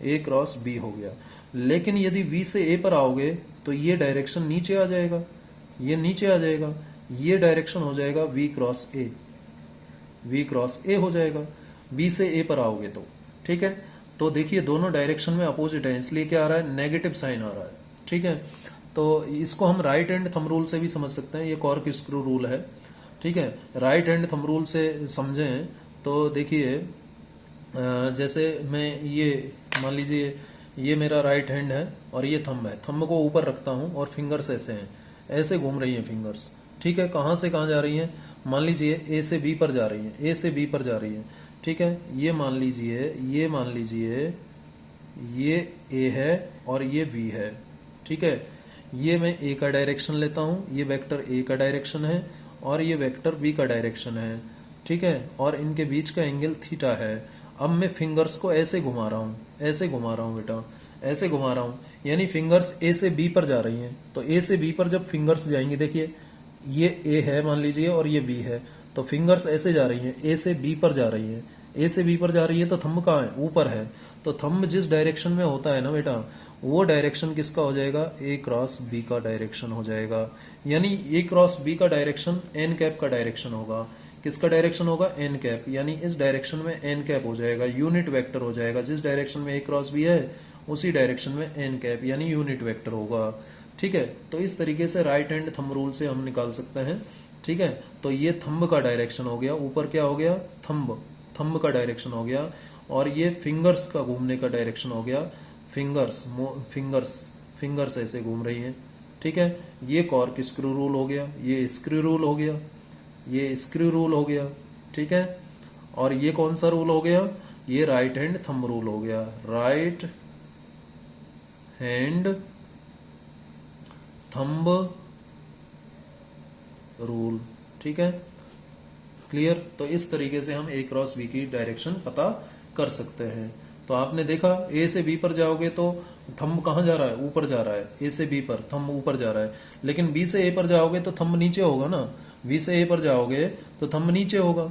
A: ए क्रॉस बी हो गया। लेकिन यदि बी से ए पर आओगे तो ये डायरेक्शन नीचे आ जाएगा, ये नीचे आ जाएगा, ये डायरेक्शन हो जाएगा V cross A, V cross A हो जाएगा बी से ए पर आओगे तो। ठीक है, तो देखिए दोनों डायरेक्शन में अपोजिट है, इसलिए क्या आ रहा है? नेगेटिव साइन आ रहा है। ठीक है, तो इसको हम राइट हैंड थंब रूल से भी समझ सकते हैं, ये कॉर्क स्क्रू रूल है। ठीक है, राइट हैंड थंब रूल से समझें तो देखिए जैसे मैं ये मान लीजिए ये मेरा राइट हैंड है और ये थंब है, थंब को ऊपर रखता हूं और फिंगर्स ऐसे हैं, ऐसे घूम रही हैं फिंगर्स। ठीक है, कहां से कहां जा रही हैं? मान लीजिए ए से बी पर जा रही हैं, ए से बी पर जा रही हैं। ठीक है, ये मान लीजिए, ये मान लीजिए ये ए है और ये बी है। ठीक है, ये मैं ए का डायरेक्शन लेता हूं, ये वेक्टर ए का डायरेक्शन है और ये वेक्टर बी का डायरेक्शन है। ठीक है, और इनके बीच का एंगल थीटा है। अब मैं फिंगर्स को ऐसे घुमा रहा हूँ, ऐसे घुमा रहा हूँ बेटा, ऐसे घुमा रहा हूँ, यानी फिंगर्स ए से बी पर जा रही हैं। तो ए से बी पर जब फिंगर्स जाएंगी, देखिए ये ए है मान लीजिए और ये बी है, तो फिंगर्स ऐसे जा रही हैं, ए से बी पर जा रही है, ए से बी पर जा रही है, तो थंब कहाँ है? ऊपर है। तो थंब जिस डायरेक्शन में होता है ना बेटा, वो डायरेक्शन किसका हो जाएगा? ए क्रॉस बी का डायरेक्शन हो जाएगा। यानी ए क्रॉस बी का डायरेक्शन एन कैप का डायरेक्शन होगा। किसका डायरेक्शन होगा? एन कैप, यानी इस डायरेक्शन में एन कैप हो जाएगा, यूनिट वेक्टर हो जाएगा। जिस डायरेक्शन में ए क्रॉस बी है उसी डायरेक्शन में एन कैप यानी यूनिट वेक्टर होगा। ठीक है, तो इस तरीके से राइट हैंड थंब रूल से हम निकाल सकते हैं। ठीक है, तो ये थंब का डायरेक्शन हो गया, ऊपर क्या हो गया? थंब, थंब का डायरेक्शन हो गया, और ये फिंगर्स का घूमने का डायरेक्शन हो गया। फिंगर्स, फिंगर्स, फिंगर्स ऐसे घूम रही हैं। ठीक है, ये कॉर्क स्क्रू रूल हो गया, ये स्क्रू रूल हो गया, ये स्क्रू रूल हो गया। ठीक है, और ये कौन सा रूल हो गया? ये राइट हैंड थंब रूल हो गया, राइट हैंड थंब रूल। ठीक है, क्लियर? तो इस तरीके से हम ए क्रॉस बी की डायरेक्शन पता कर सकते हैं। तो आपने देखा ए से बी पर जाओगे तो थंब कहाँ जा रहा है? ऊपर जा रहा है। ए से बी पर थंब ऊपर जा रहा है, लेकिन बी से ए पर जाओगे तो थंब नीचे होगा ना। बी से ए पर जाओगे तो थंब नीचे होगा।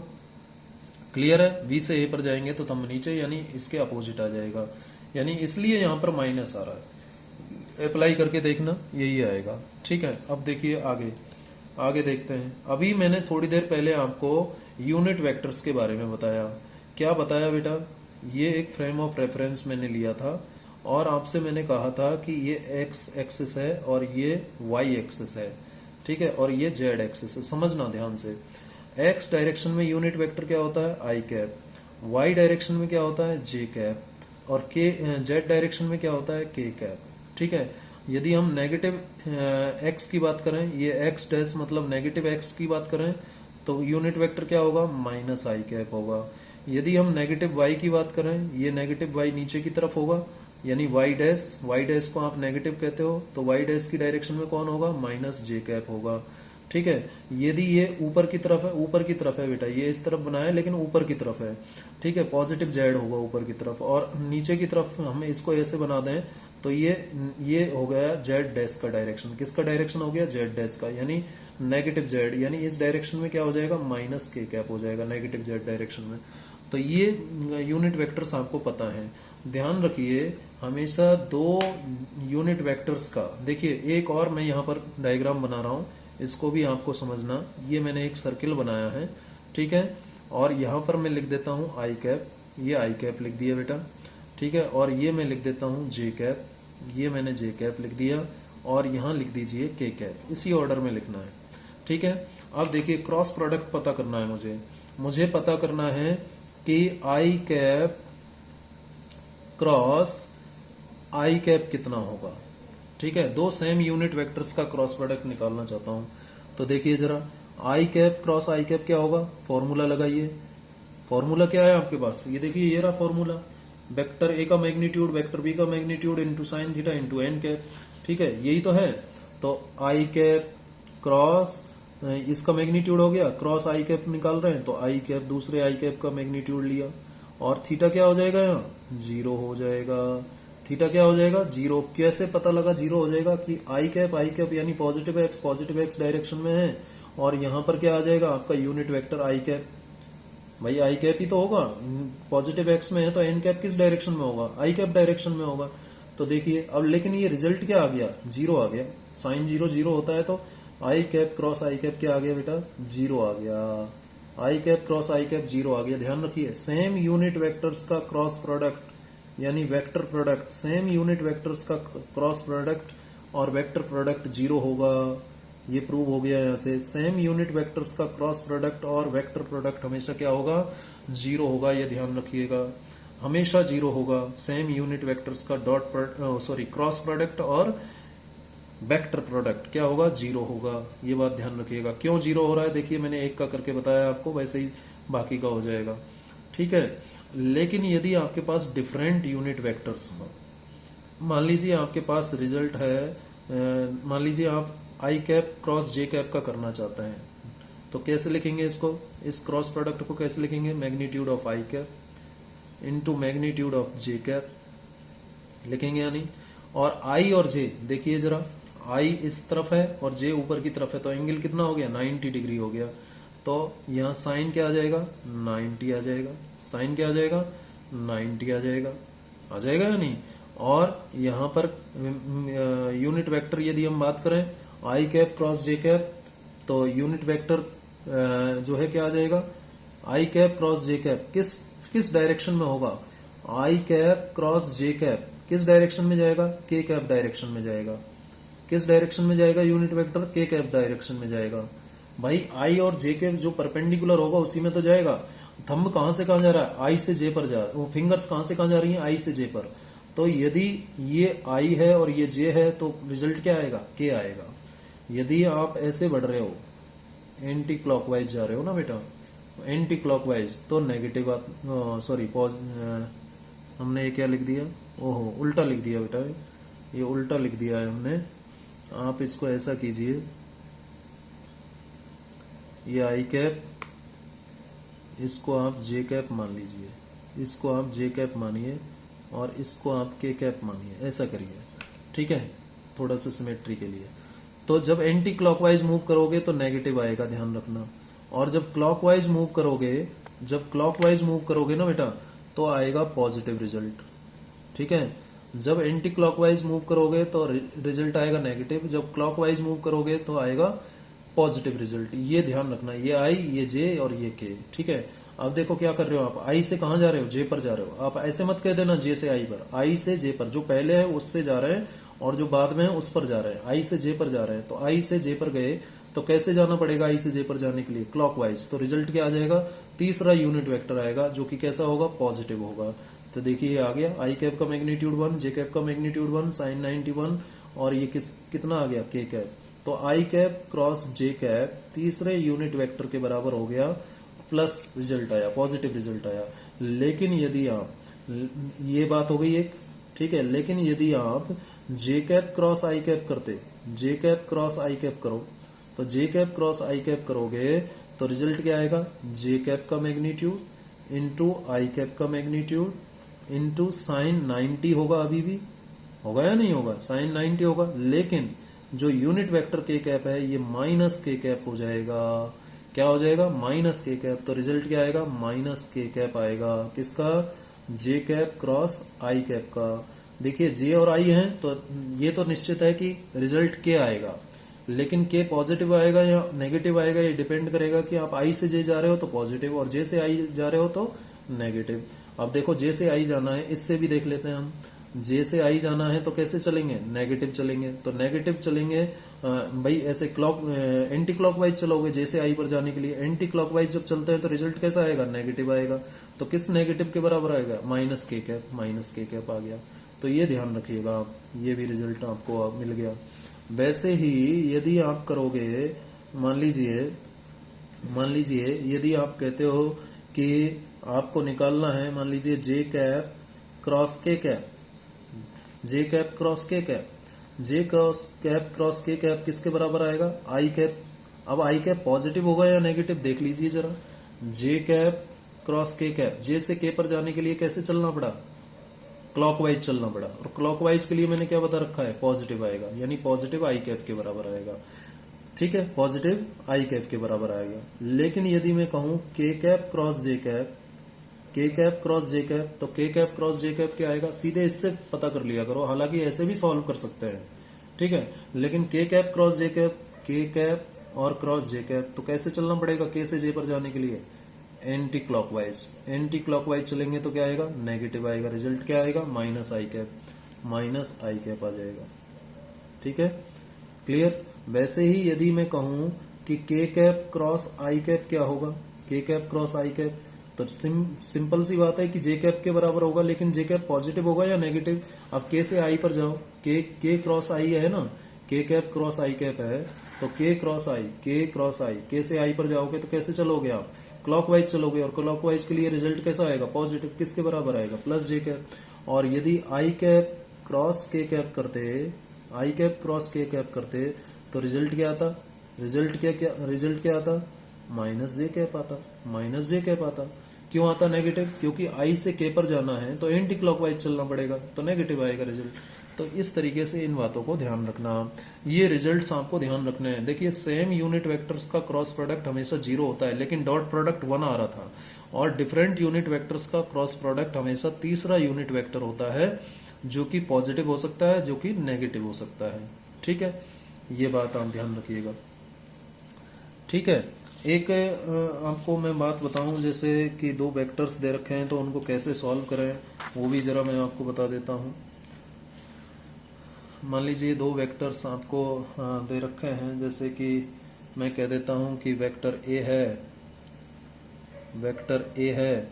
A: क्लियर है? बी से ए पर जाएंगे तो थंब नीचे, यानी इसके अपोजिट आ जाएगा, यानी इसलिए यहां पर माइनस आ रहा है। अप्लाई करके देखना, यही आएगा। ठीक है, अब देखिए आगे, आगे देखते हैं। अभी मैंने थोड़ी देर पहले आपको यूनिट वेक्टर्स के बारे में बताया। क्या बताया बेटा? ये एक फ्रेम ऑफ रेफरेंस मैंने लिया था और आपसे मैंने कहा था कि ये एक्स एक्सिस है और ये वाई एक्सिस है। ठीक है, और ये जेड एक्सिस है। समझना ध्यान से, एक्स डायरेक्शन में यूनिट वेक्टर क्या होता है? I cap. वाई डायरेक्शन में क्या होता है? जे कैप। और के जेड डायरेक्शन में क्या होता है? के कैप। ठीक है, यदि हम नेगेटिव एक्स की बात करें, ये एक्स डैश मतलब नेगेटिव एक्स की बात करें, तो यूनिट वेक्टर क्या होगा, माइनस आई कैप होगा। यदि हम नेगेटिव वाई की बात करें, ये नेगेटिव वाई नीचे की तरफ होगा, यानी वाई डैश को आप नेगेटिव कहते हो, तो वाई डैश की डायरेक्शन में कौन होगा, माइनस जे कैप होगा। ठीक है, यदि ये ऊपर की तरफ है, ऊपर की तरफ है बेटा, ये इस तरफ बनाया लेकिन ऊपर की तरफ है, ठीक है, पॉजिटिव जेड होगा ऊपर की तरफ, और नीचे की तरफ हम इसको ऐसे बना दें तो ये हो गया जेड डैश का डायरेक्शन। किसका डायरेक्शन हो गया, जेड डैश का, यानी नेगेटिव जेड, यानी इस डायरेक्शन में क्या हो जाएगा, माइनस के कैप हो जाएगा नेगेटिव जेड डायरेक्शन में। तो ये यूनिट वेक्टर्स आपको पता है। ध्यान रखिए हमेशा दो यूनिट वेक्टर्स का, देखिए एक और मैं यहाँ पर डायग्राम बना रहा हूँ, इसको भी आपको समझना। ये मैंने एक सर्किल बनाया है, ठीक है, और यहाँ पर मैं लिख देता हूँ आई कैप, ये आई कैप लिख दिया बेटा, ठीक है, और ये मैं लिख देता हूँ जे कैप, ये मैंने जे कैप लिख दिया, और यहाँ लिख दीजिए के कैप, इसी ऑर्डर में लिखना है। ठीक है, अब देखिए क्रॉस प्रोडक्ट पता करना है मुझे पता करना है कि आई कैप क्रॉस आई कैप कितना होगा। ठीक है, दो सेम यूनिट वेक्टर्स का क्रॉस प्रोडक्ट निकालना चाहता हूं। तो देखिए जरा, आई कैप क्रॉस आई कैप क्या होगा, फॉर्मूला लगाइए। फॉर्मूला क्या है आपके पास, ये देखिए ये रहा फॉर्मूला, वेक्टर ए का मैग्नीट्यूड वेक्टर बी का magnitude into sine theta into N cap. ठीक है, यही तो है। तो आई कैप क्रॉस इसका मैग्नीट्यूड हो गया, क्रॉस आई कैप निकाल रहे हैं तो आई कैप दूसरे आई कैप का मैग्नीट्यूड लिया, और थीटा क्या हो जाएगा, यहाँ जीरो हो जाएगा। थीटा क्या हो जाएगा, जीरो। कैसे पता लगा जीरो हो जाएगा, कि आई कैप यानी पॉजिटिव एक्स डायरेक्शन में है, और यहां पर क्या आ जाएगा आपका यूनिट वेक्टर आई कैप। भाई आई कैप ही तो होगा, पॉजिटिव एक्स में है तो एन कैप किस डायरेक्शन में होगा, आई कैप डायरेक्शन में होगा। तो देखिए अब, लेकिन ये रिजल्ट क्या आ गया, जीरो आ गया। साइन जीरो जीरो होता है, तो I cap cross I cap क्या आ गया बेटा, जीरो आ गया। आई कैप क्रॉस आई कैप जीरो आ गया। ध्यान रखिए सेम यूनिट वेक्टर्स का क्रॉस प्रोडक्ट यानी vector product, same unit vectors का क्रॉस प्रोडक्ट और वेक्टर प्रोडक्ट जीरो होगा। ये प्रूव हो गया यहाँ से, सेम यूनिट वेक्टर्स का क्रॉस प्रोडक्ट और वेक्टर प्रोडक्ट हमेशा क्या होगा, जीरो होगा। ये ध्यान रखिएगा, हमेशा जीरो होगा। सेम यूनिट वेक्टर्स का क्रॉस प्रोडक्ट और वेक्टर प्रोडक्ट क्या होगा, जीरो होगा। ये बात ध्यान रखिएगा। क्यों जीरो हो रहा है, देखिए मैंने एक का करके बताया आपको, वैसे ही बाकी का हो जाएगा। ठीक है, लेकिन यदि आपके पास डिफरेंट यूनिट वेक्टर्स हो, मान लीजिए आपके पास रिजल्ट है, मान लीजिए आप आई कैप क्रॉस जे कैप का करना चाहते हैं, तो कैसे लिखेंगे इसको, इस क्रॉस प्रोडक्ट को कैसे लिखेंगे, magnitude of I cap into magnitude of J cap लिखेंगे यानी। और आई और जे देखिए जरा, आई इस तरफ है और जे ऊपर की तरफ है, तो एंगल कितना हो गया, 90 डिग्री हो गया। तो यहाँ साइन क्या आ जाएगा, 90 आ जाएगा। साइन क्या आ जाएगा, 90 आ जाएगा या नहीं। और यहाँ पर यूनिट वेक्टर यदि हम बात करें आई कैप क्रॉस जे कैप, तो यूनिट वेक्टर जो है क्या आ जाएगा, आई कैप क्रॉस जे कैप किस किस डायरेक्शन में होगा, आई कैप क्रॉस जे कैप किस डायरेक्शन में जाएगा, के कैप डायरेक्शन में जाएगा। किस डायरेक्शन में जाएगा यूनिट वेक्टर, के कैप डायरेक्शन में जाएगा। भाई आई और जे के जो परपेंडिकुलर होगा उसी में तो जाएगा। थंब कहां से कहां जा रहा है, आई से जे पर जा रहा है, वो फिंगर्स कहां से कहां जा रही हैं, आई से जे पर। तो यदि ये आई है और ये जे है तो रिजल्ट क्या आएगा, के आएगा। यदि आप ऐसे बढ़ रहे हो, एंटी क्लॉकवाइज जा रहे हो ना बेटा, एंटी क्लॉकवाइज, तो नेगेटिव हमने ये क्या लिख दिया, ओहो उल्टा लिख दिया बेटा, ये उल्टा लिख दिया है हमने। आप इसको ऐसा कीजिए, ये आई कैप, इसको आप जे कैप मान लीजिए, इसको आप जे कैप मानिए और इसको आप के कैप मानिए, ऐसा करिए। ठीक है, थोड़ा सा सिमेट्री के लिए। तो जब एंटी क्लॉकवाइज मूव करोगे तो नेगेटिव आएगा, ध्यान रखना। और जब क्लॉकवाइज मूव करोगे ना बेटा, तो आएगा पॉजिटिव रिजल्ट। ठीक है, जब एंटी क्लॉकवाइज मूव करोगे तो रिजल्ट आएगा नेगेटिव, जब क्लॉकवाइज मूव करोगे तो आएगा पॉजिटिव रिजल्ट। ये ध्यान रखना, ये आई, ये जे और ये के। ठीक है, अब देखो क्या कर रहे हो आप, आई से कहां जा रहे हो, जे पर जा रहे हो। आप ऐसे मत कह देना जे से आई पर, आई से जे पर, जो पहले है उससे जा रहे हैं और जो बाद में है उस पर जा रहे हैं। आई से जे पर जा रहे हैं, तो आई से जे पर गए तो कैसे जाना पड़ेगा, आई से जे पर जाने के लिए क्लॉकवाइज। तो रिजल्ट क्या आ जाएगा, तीसरा यूनिट वेक्टर आएगा जो कि कैसा होगा, पॉजिटिव होगा। तो देखिए आ गया, आई कैप का मैग्नीट्यूड 1, जे कैप का मैग्नीट्यूड 1, साइन 91 और ये कितना आ गया के कैप। तो I cap cross J cap तीसरे यूनिट वेक्टर के बराबर हो गया, प्लस रिजल्ट आया, पॉजिटिव रिजल्ट आया। लेकिन यदि आप, ये बात हो गई एक, ठीक है। लेकिन यदि आप जे कैप क्रॉस आई कैप करते, जे कैप क्रॉस आई कैप करो, तो जे कैप क्रॉस आई कैप करोगे तो रिजल्ट क्या आएगा, जे कैप का मैग्नीट्यूड इंटू आई कैप का मैग्नीट्यूड इंटू साइन 90 होगा, अभी भी होगा या नहीं होगा, साइन 90 होगा। लेकिन जो यूनिट वेक्टर के कैप है ये माइनस के कैप हो जाएगा, क्या हो जाएगा, माइनस के कैप। तो रिजल्ट क्या आएगा, माइनस के कैप आएगा, किसका, जे कैप क्रॉस आई कैप का। देखिए जे और आई हैं तो ये तो निश्चित है कि रिजल्ट के आएगा, लेकिन के पॉजिटिव आएगा या नेगेटिव आएगा ये डिपेंड करेगा कि आप आई से जे जा रहे हो तो पॉजिटिव और जे से आई जा रहे हो तो नेगेटिव। अब देखो जे से आई जाना है, इससे भी देख लेते हैं हम। जे से आई जाना है तो कैसे चलेंगे, नेगेटिव चलेंगे। तो नेगेटिव चलेंगे भाई ऐसे एंटी क्लॉकवाइज चलोगे जे से आई पर जाने के लिए। एंटी क्लॉकवाइज जब चलते हैं तो रिजल्ट कैसा आएगा, नेगेटिव आएगा। तो किस नेगेटिव के बराबर आएगा, minus K cap, minus K cap आ गया। तो ये ध्यान रखिएगा आप, ये भी रिजल्ट आपको मिल गया। वैसे ही यदि आप करोगे, मान लीजिए यदि आप कहते हो कि आपको निकालना है, मान लीजिए जे कैप क्रॉस के कैप, जे कैप क्रॉस के कैप, जे कैप क्रॉस के कैप किसके बराबर आएगा, आई कैप। अब आई कैप पॉजिटिव होगा या नेगेटिव देख लीजिए जरा। जे कैप क्रॉस के कैप, जे से के पर जाने के लिए कैसे चलना पड़ा, क्लॉकवाइज चलना पड़ा, और क्लॉकवाइज के लिए मैंने क्या बता रखा है, पॉजिटिव आएगा, यानी पॉजिटिव आई कैप के बराबर आएगा। ठीक है, पॉजिटिव आई कैप के बराबर आएगा। लेकिन यदि मैं कहूं के कैप क्रॉस जे कैप, के कैप क्रॉस जे कैप, तो के कैप क्रॉस जे कैप क्या आएगा, सीधे इससे पता कर लिया करो, हालांकि ऐसे भी सॉल्व कर सकते हैं, ठीक है। लेकिन के कैप क्रॉस जे कैप, के कैप और क्रॉस जे कैप, तो कैसे चलना पड़ेगा के से जे पर जाने के लिए, एंटी क्लॉकवाइज। एंटी क्लॉकवाइज चलेंगे तो क्या आएगा, नेगेटिव आएगा। रिजल्ट क्या आएगा, माइनस आई कैप, माइनस आई कैप आ जाएगा। ठीक है, क्लियर। वैसे ही यदि मैं कहूं कि के कैप क्रॉस आई कैप क्या होगा, के कैप क्रॉस आई कैप, तो सिंपल सी बात है कि जे कैप के बराबर होगा, लेकिन जे कैप पॉजिटिव होगा या नेगेटिव। अब के से आई पर जाओ, के क्रॉस आई है ना, के कैप क्रॉस आई कैप है, तो के क्रॉस आई, के क्रॉस आई, के से आई पर जाओगे तो कैसे चलोगे आप, क्लॉकवाइज चलोगे, और क्लॉकवाइज के लिए रिजल्ट कैसा आएगा, पॉजिटिव। किसके बराबर आएगा, प्लस जे कैप। और यदि आई कैप क्रॉस के कैप करते, आई कैप क्रॉस के कैप करते, तो रिजल्ट क्या आता, रिजल्ट क्या आता, माइनस जे कैप आता, माइनस जे कैप आता। क्यों आता नेगेटिव, क्योंकि आई से के पर जाना है तो एंटी क्लॉकवाइज चलना पड़ेगा, तो नेगेटिव आएगा रिजल्ट। तो इस तरीके से इन बातों को ध्यान रखना, ये रिजल्ट्स आपको ध्यान रखने हैं। देखिए सेम यूनिट वेक्टर्स का क्रॉस प्रोडक्ट हमेशा 0 होता है, लेकिन डॉट प्रोडक्ट 1 आ रहा था, और डिफरेंट यूनिट वेक्टर्स का क्रॉस प्रोडक्ट हमेशा तीसरा यूनिट वेक्टर होता है, जो कि पॉजिटिव हो सकता है, जो कि नेगेटिव हो सकता है। ठीक है, ये बात आप ध्यान रखिएगा। ठीक है, एक आपको मैं बात बताऊं, जैसे कि दो वेक्टर्स दे रखे हैं तो उनको कैसे सॉल्व करें, वो भी जरा मैं आपको बता देता हूं। मान लीजिए दो वेक्टर्स आपको दे रखे हैं, जैसे कि मैं कह देता हूं कि वेक्टर ए है, वेक्टर ए है,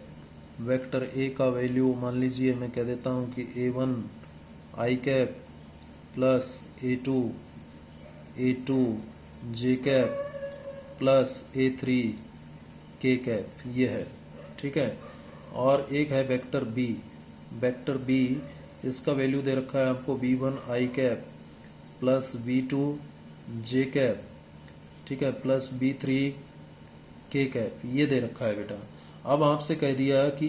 A: वेक्टर ए का वैल्यू मान लीजिए मैं कह देता हूं कि A1 आई कैप प्लस A2 जे कैप प्लस A3 के कैप, ये है। ठीक है, और एक है वेक्टर बी, वेक्टर बी इसका वैल्यू दे रखा है आपको B1 आई कैप प्लस B2 जे कैप, ठीक है, प्लस B3 के कैप, ये दे रखा है बेटा। अब आपसे कह दिया कि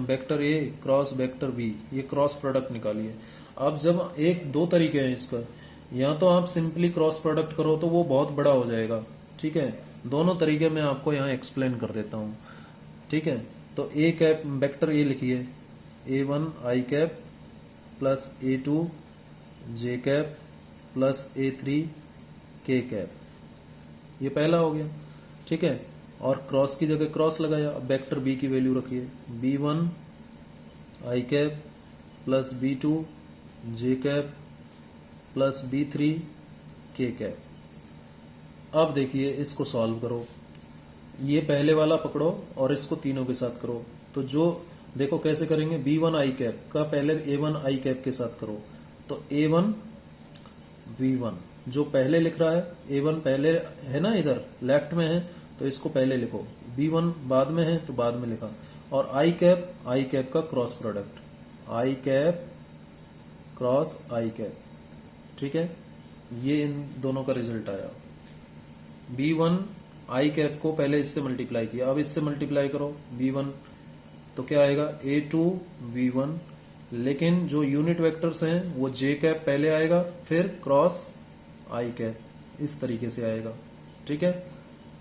A: vector A cross vector B, ये क्रॉस प्रोडक्ट निकालिए। अब जब एक दो तरीके हैं इसका, या तो आप सिंपली क्रॉस प्रोडक्ट करो तो वो बहुत बड़ा हो जाएगा, ठीक है। दोनों तरीके मैं आपको यहाँ एक्सप्लेन कर देता हूँ। ठीक है, तो ए कैप वेक्टर ए लिखिए, A1 आई कैप प्लस A2 जे कैप प्लस A3 के कैप, ये पहला हो गया। ठीक है, और क्रॉस की जगह क्रॉस लगाया। अब वेक्टर बी की वैल्यू रखिए, B1 आई कैप प्लस B2 जे कैप प्लस B3 के कैप। अब देखिए इसको सॉल्व करो, ये पहले वाला पकड़ो और इसको तीनों के साथ करो। तो जो देखो कैसे करेंगे, B1 आई कैप का पहले A1 आई कैप के साथ करो, तो A1 V1 जो पहले लिख रहा है, A1 पहले है ना, इधर लेफ्ट में है तो इसको पहले लिखो, B1 बाद में है तो बाद में लिखा, और आई कैप का क्रॉस प्रोडक्ट, आई कैप क्रॉस आई कैप, ठीक है, ये इन दोनों का रिजल्ट आया। B1 आई कैप को पहले इससे मल्टीप्लाई किया, अब इससे मल्टीप्लाई करो B1 तो क्या आएगा, A2 V1, लेकिन जो यूनिट वेक्टर्स हैं वो J कैप पहले आएगा फिर क्रॉस आई कैप, इस तरीके से आएगा, ठीक है,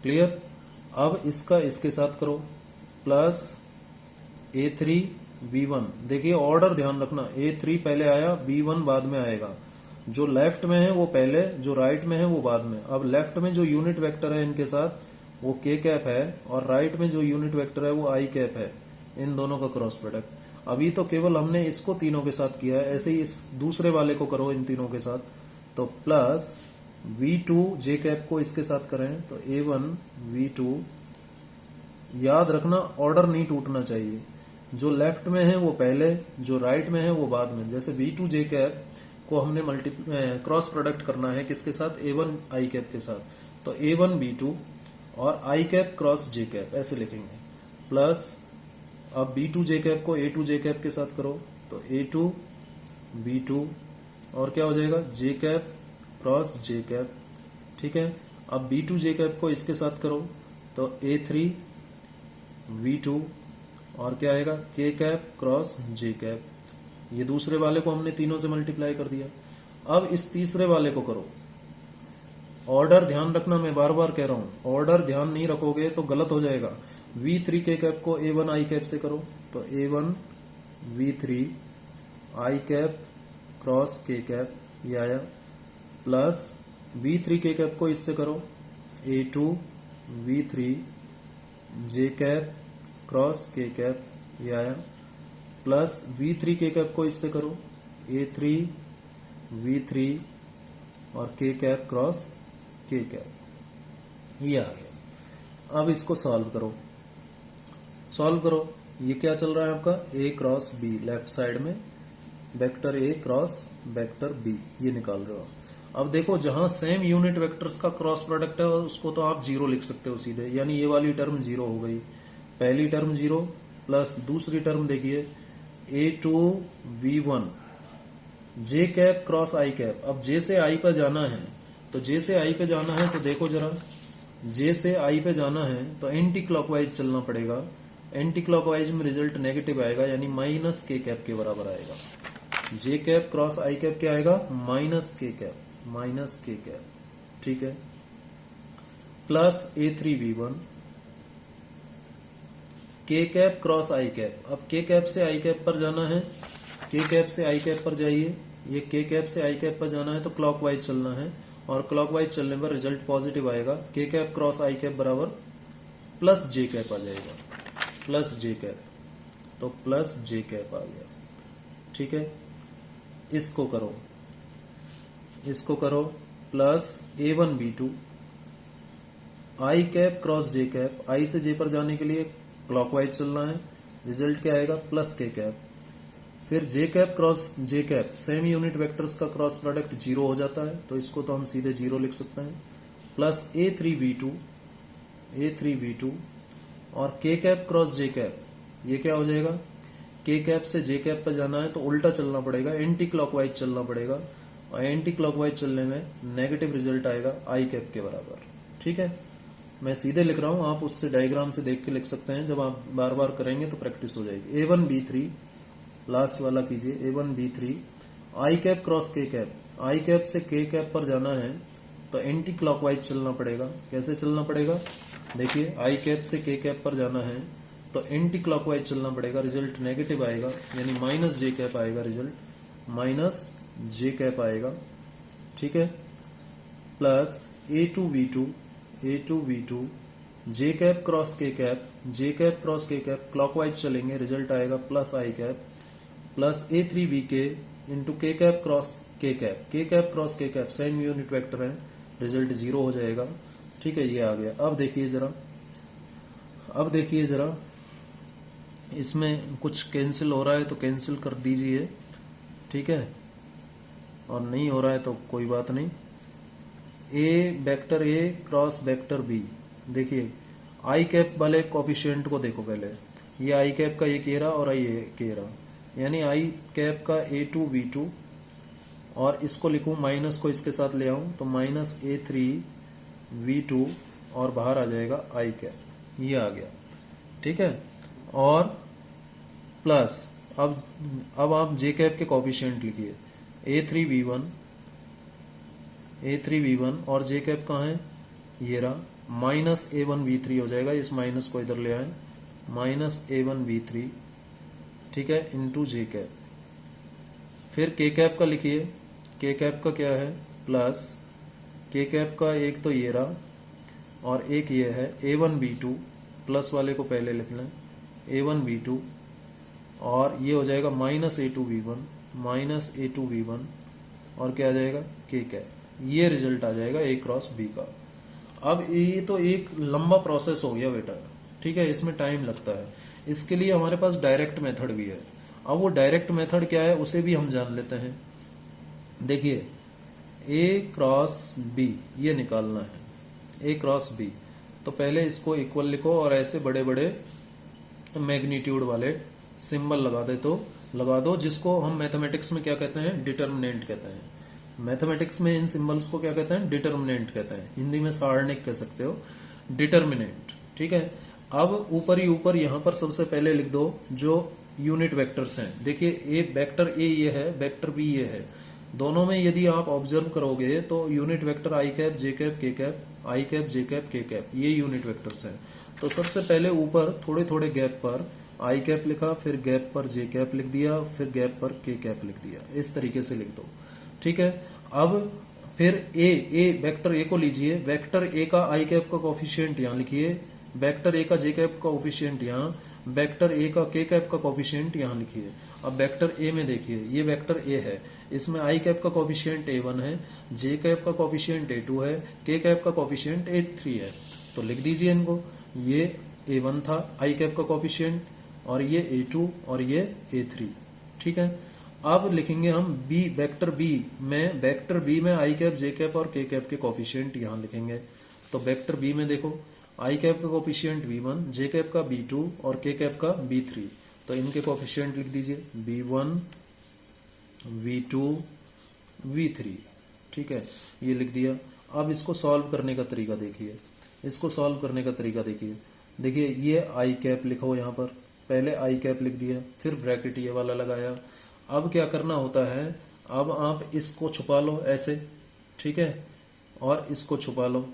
A: क्लियर। अब इसका इसके साथ करो, प्लस A3 V1, देखिए ऑर्डर ध्यान रखना, A3 पहले आया, B1 बाद में आएगा, जो लेफ्ट में है वो पहले, जो राइट में है वो बाद में। अब लेफ्ट में जो यूनिट वेक्टर है इनके साथ वो K कैप है, और राइट में जो यूनिट वेक्टर है वो आई कैप है, इन दोनों का क्रॉस प्रोडक्ट। अभी तो केवल हमने इसको तीनों के साथ किया है, ऐसे ही इस दूसरे वाले को करो इन तीनों के साथ, तो प्लस V2 J कैप को इसके साथ करें तो A1 V2, याद रखना ऑर्डर नहीं टूटना चाहिए, जो लेफ्ट में है वो पहले, जो राइट में है वो बाद में। जैसे V2 J कैप को हमने क्रॉस प्रोडक्ट करना है किसके साथ, A1 आई कैप के साथ, तो A1 B2 और आई कैप क्रॉस J कैप ऐसे लिखेंगे, प्लस अब B2 J कैप को A2 J कैप के साथ करो तो A2 B2, और क्या हो जाएगा, J cap cross J cap, ठीक है। अब B2 J कैप को इसके साथ करो तो A3 V2, और क्या आएगा, K cap cross J cap, ये दूसरे वाले को हमने तीनों से मल्टीप्लाई कर दिया। अब इस तीसरे वाले को करो, ऑर्डर ध्यान रखना, मैं बार बार कह रहा हूं, ऑर्डर ध्यान नहीं रखोगे तो गलत हो जाएगा। V3 K कैप को A1 आई कैप से करो तो A1 V3 आई कैप क्रॉस K कैप, ये आया, प्लस V3 K कैप को इससे करो A2 V3 J cap cross K cap, ये आया, प्लस V3 K कैप को इससे करो A3 V3 और K cap cross K cap, ये आ गया। अब इसको सॉल्व करो, ये क्या चल रहा है आपका, A cross B, left side में vector A cross vector B, ये निकाल रहे हो। अब देखो जहां सेम यूनिट वेक्टर्स का क्रॉस प्रोडक्ट है उसको तो आप जीरो लिख सकते हो सीधे, यानी ये वाली टर्म जीरो हो गई, पहली टर्म जीरो, प्लस दूसरी टर्म देखिए A2 V1 J cap cross I cap. अब J से I पर जाना है तो J से I पे जाना है तो देखो जरा, J से I पे जाना है तो एंटी क्लॉकवाइज चलना पड़ेगा, एंटी क्लॉकवाइज में रिजल्ट नेगेटिव आएगा, यानी माइनस K कैप के बराबर आएगा। J cap cross I cap क्या आएगा, minus K cap, minus K cap, ठीक है, plus A3 V1 K cap cross I cap. अब K कैप से I कैप पर जाना है, K कैप से I कैप पर जाइए, ये K कैप से I कैप पर जाना है तो क्लॉकवाइज चलना है, और क्लॉकवाइज चलने पर रिजल्ट पॉजिटिव आएगा, K cap cross I cap बराबर प्लस J कैप आ जाएगा, प्लस J कैप, तो प्लस J कैप आ गया, ठीक है। इसको करो plus A1 B2 I cap cross J cap, I से J पर जाने के लिए क्लॉकवाइज चलना है, रिजल्ट क्या आएगा, प्लस K कैप, फिर J cap cross J cap, same unit vectors का क्रॉस प्रोडक्ट जीरो हो जाता है तो इसको तो हम सीधे जीरो लिख सकते हैं, प्लस A3 V2 और K cap cross J cap, ये क्या हो जाएगा, K कैप से J कैप पर जाना है तो उल्टा चलना पड़ेगा, एंटी क्लॉकवाइज चलना पड़ेगा, और एंटी क्लॉकवाइज चलने में नेगेटिव रिजल्ट आएगा I कैप के बराबर, ठीक है। मैं सीधे लिख रहा हूं, आप उससे डायग्राम से देख के लिख सकते हैं, जब आप बार बार करेंगे तो प्रैक्टिस हो जाएगी। A1 B3, लास्ट वाला कीजिए, A1 B3 I cap cross K cap, I cap से K कैप पर जाना है तो एंटी क्लॉकवाइज चलना पड़ेगा, कैसे चलना पड़ेगा, देखिए I कैप से K कैप पर जाना है तो एंटी क्लॉकवाइज चलना पड़ेगा, रिजल्ट नेगेटिव आएगा, यानी माइनस J कैप आएगा, रिजल्ट माइनस J कैप आएगा, ठीक है, plus A2 V2 J cap cross K cap, J cap cross K cap, clockwise चलेंगे, रिजल्ट आएगा plus I cap, plus A3 VK into K cap cross K cap, K cap cross K cap same unit vector है, result zero हो जाएगा, ठीक है, ये आ गया। अब देखिए जरा इसमें कुछ कैंसिल हो रहा है तो कैंसिल कर दीजिए, ठीक है, और नहीं हो रहा है तो कोई बात नहीं। A vector A cross vector B, देखिए आई कैप वाले कोफिशिएंट को देखो पहले, ये आई कैप का एक घेरा और ये घेरा, यानी आई कैप का A2 B2, और इसको लिखूं माइनस को इसके साथ ले आऊं तो -A3 V2 और बाहर आ जाएगा आई कैप, ये आ गया, ठीक है। और प्लस अब आप जे कैप के कोफिशिएंट लिखिए, A3 V1 और जे कैप कहाँ है, ये रहा, -A1 V3 हो जाएगा, इस माइनस को इधर ले आए, -A1 V3, ठीक है, इंटू जे कैप। फिर के कैप का लिखिए, के कैप का क्या है, प्लस के कैप का एक तो ये रहा और एक ये है A1 B2, प्लस वाले को पहले लिख लें, A1 B2, और ये हो जाएगा -A2 V1 और क्या आ जाएगा के कैप, ये रिजल्ट आ जाएगा A क्रॉस B का। अब ये तो एक लंबा प्रोसेस हो गया बेटा, ठीक है, इसमें टाइम लगता है, इसके लिए हमारे पास डायरेक्ट मेथड भी है। अब वो डायरेक्ट मेथड क्या है उसे भी हम जान लेते हैं। देखिए A क्रॉस B ये निकालना है, A क्रॉस B, तो पहले इसको इक्वल लिखो और ऐसे बड़े बड़े मैग्नीट्यूड वाले सिंबल लगा दो, जिसको हम मैथमेटिक्स में क्या कहते हैं, डिटर्मिनेंट कहते हैं। मैथमेटिक्स में इन सिंबल्स को क्या कहते हैं, डिटर्मिनेंट कहते हैं, हिंदी में सारणिक कह सकते हो, डिटर्मिनेंट, ठीक है। अब ऊपर ही ऊपर यहां पर सबसे पहले लिख दो जो यूनिट वेक्टर्स हैं। देखिए ए वेक्टर ए ये है, वेक्टर बी ये है, दोनों में यदि आप ऑब्जर्व करोगे तो यूनिट वेक्टर आई कैप जे कैप के कैप, आई कैप जे कैप के कैप, ये यूनिट वेक्टर्स हैं। तो सबसे पहले ऊपर थोड़े थोड़े गैप पर आई कैप लिखा, फिर गैप पर जे कैप लिख दिया, फिर गैप पर के कैप लिख दिया, इस तरीके से लिख दो, ठीक है। अब फिर ए वेक्टर ए को लीजिए, वेक्टर ए का आई कैप का कोफिशिएंट यहाँ लिखिए, वेक्टर ए का जे कैप का कोफिशिएंट यहाँ, वेक्टर ए का के कैप का कोफिशिएंट यहाँ लिखिए। अब वेक्टर ए में देखिए, ये वेक्टर ए है, इसमें आई कैप का कोफिशिएंट A1 है, जे कैप का कोफिशिएंट A2 है, के कैप का कोफिशिएंट A3 है, तो लिख दीजिए इनको, ये A1 था आई कैप का कोफिशिएंट, और ये A2 और ये A3, ठीक है। अब लिखेंगे हम बी, वेक्टर बी में आई कैप जे कैप और के कैप के कोफिशिएंट यहां लिखेंगे। तो वेक्टर बी में देखो आई कैप का कोफिशिएंट V1, जे कैप का B2 और के कैप का B3, तो इनके कोफिशिएंट लिख दीजिए B1 V2 V3, ठीक है, ये लिख दिया। अब इसको सॉल्व करने का तरीका देखिए, देखिए ये आई कैप लिखो यहाँ पर, पहले आई कैप लिख दिया, फिर ब्रैकेट ये वाला लगाया। अब क्या करना होता है, अब आप इसको छुपा लो ऐसे, ठीक है, और इसको छुपा लो,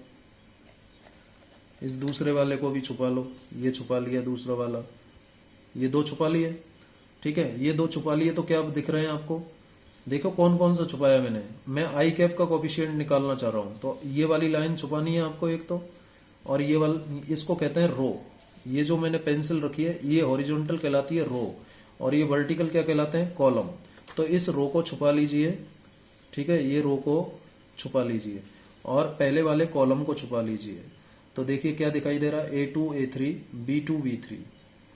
A: इस दूसरे वाले को भी छुपा लो, ये छुपा लिया दूसरा वाला, ये दो छुपा लिए, ठीक है, ये दो छुपा लिए, तो क्या दिख रहे हैं आपको, देखो कौन कौन सा छुपाया मैंने, मैं आई कैप का कोफिशिएंट निकालना चाह रहा हूं, तो ये वाली लाइन छुपानी है आपको एक तो, और ये वाला, इसको कहते हैं रो, ये जो मैंने पेंसिल रखी है ये हॉरिजॉन्टल कहलाती है रो, और ये वर्टिकल क्या कहलाते हैं, कॉलम। तो इस रो को छुपा लीजिए, ठीक है, ये रो को छुपा लीजिए और पहले वाले कॉलम को छुपा लीजिए। तो देखिए क्या दिखाई दे रहा है, A2 A3 B2 B3,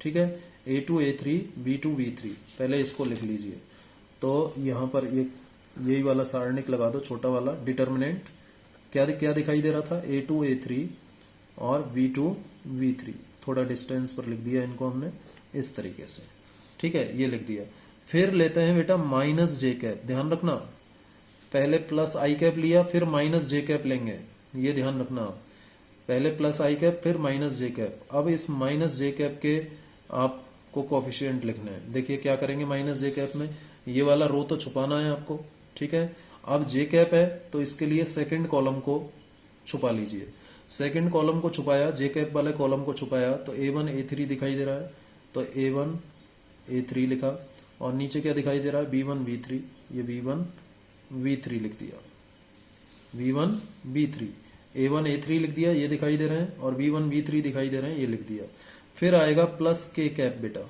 A: ठीक है, A2 A3 B2 B3, पहले इसको लिख लीजिए। तो यहां पर यही वाला सारणिक लगा दो, छोटा वाला डिटर्मिनेंट, क्या दिखाई दे रहा था, A2 A3 और B2 V3, थोड़ा डिस्टेंस पर लिख दिया इनको हमने इस तरीके से, ठीक है, ये लिख दिया। फिर लेते हैं बेटा माइनस जे कैप, ध्यान रखना, पहले प्लस आई कैप लिया फिर माइनस जे कैप लेंगे, ये ध्यान रखना, पहले प्लस आई कैप फिर माइनस जे कैप। अब इस माइनस जे कैप के आपको कोफिशिएंट लिखने हैं। देखिए क्या करेंगे, माइनस जे कैप में ये वाला रो तो छुपाना है आपको, ठीक है। अब जे कैप है तो इसके लिए सेकंड कॉलम को छुपा लीजिए, सेकंड कॉलम को छुपाया, जे कैप वाले कॉलम को छुपाया, तो A1 A3 दिखाई दे रहा है, तो A1 A3 लिखा, और नीचे क्या दिखाई दे रहा है, B1 B3, ये B1 V3 लिख दिया, V1 B3, A1 A3 लिख दिया, ये दिखाई दे रहे हैं, और B1 B3 दिखाई दे रहे हैं, ये लिख दिया। फिर आएगा प्लस के कैप बेटा,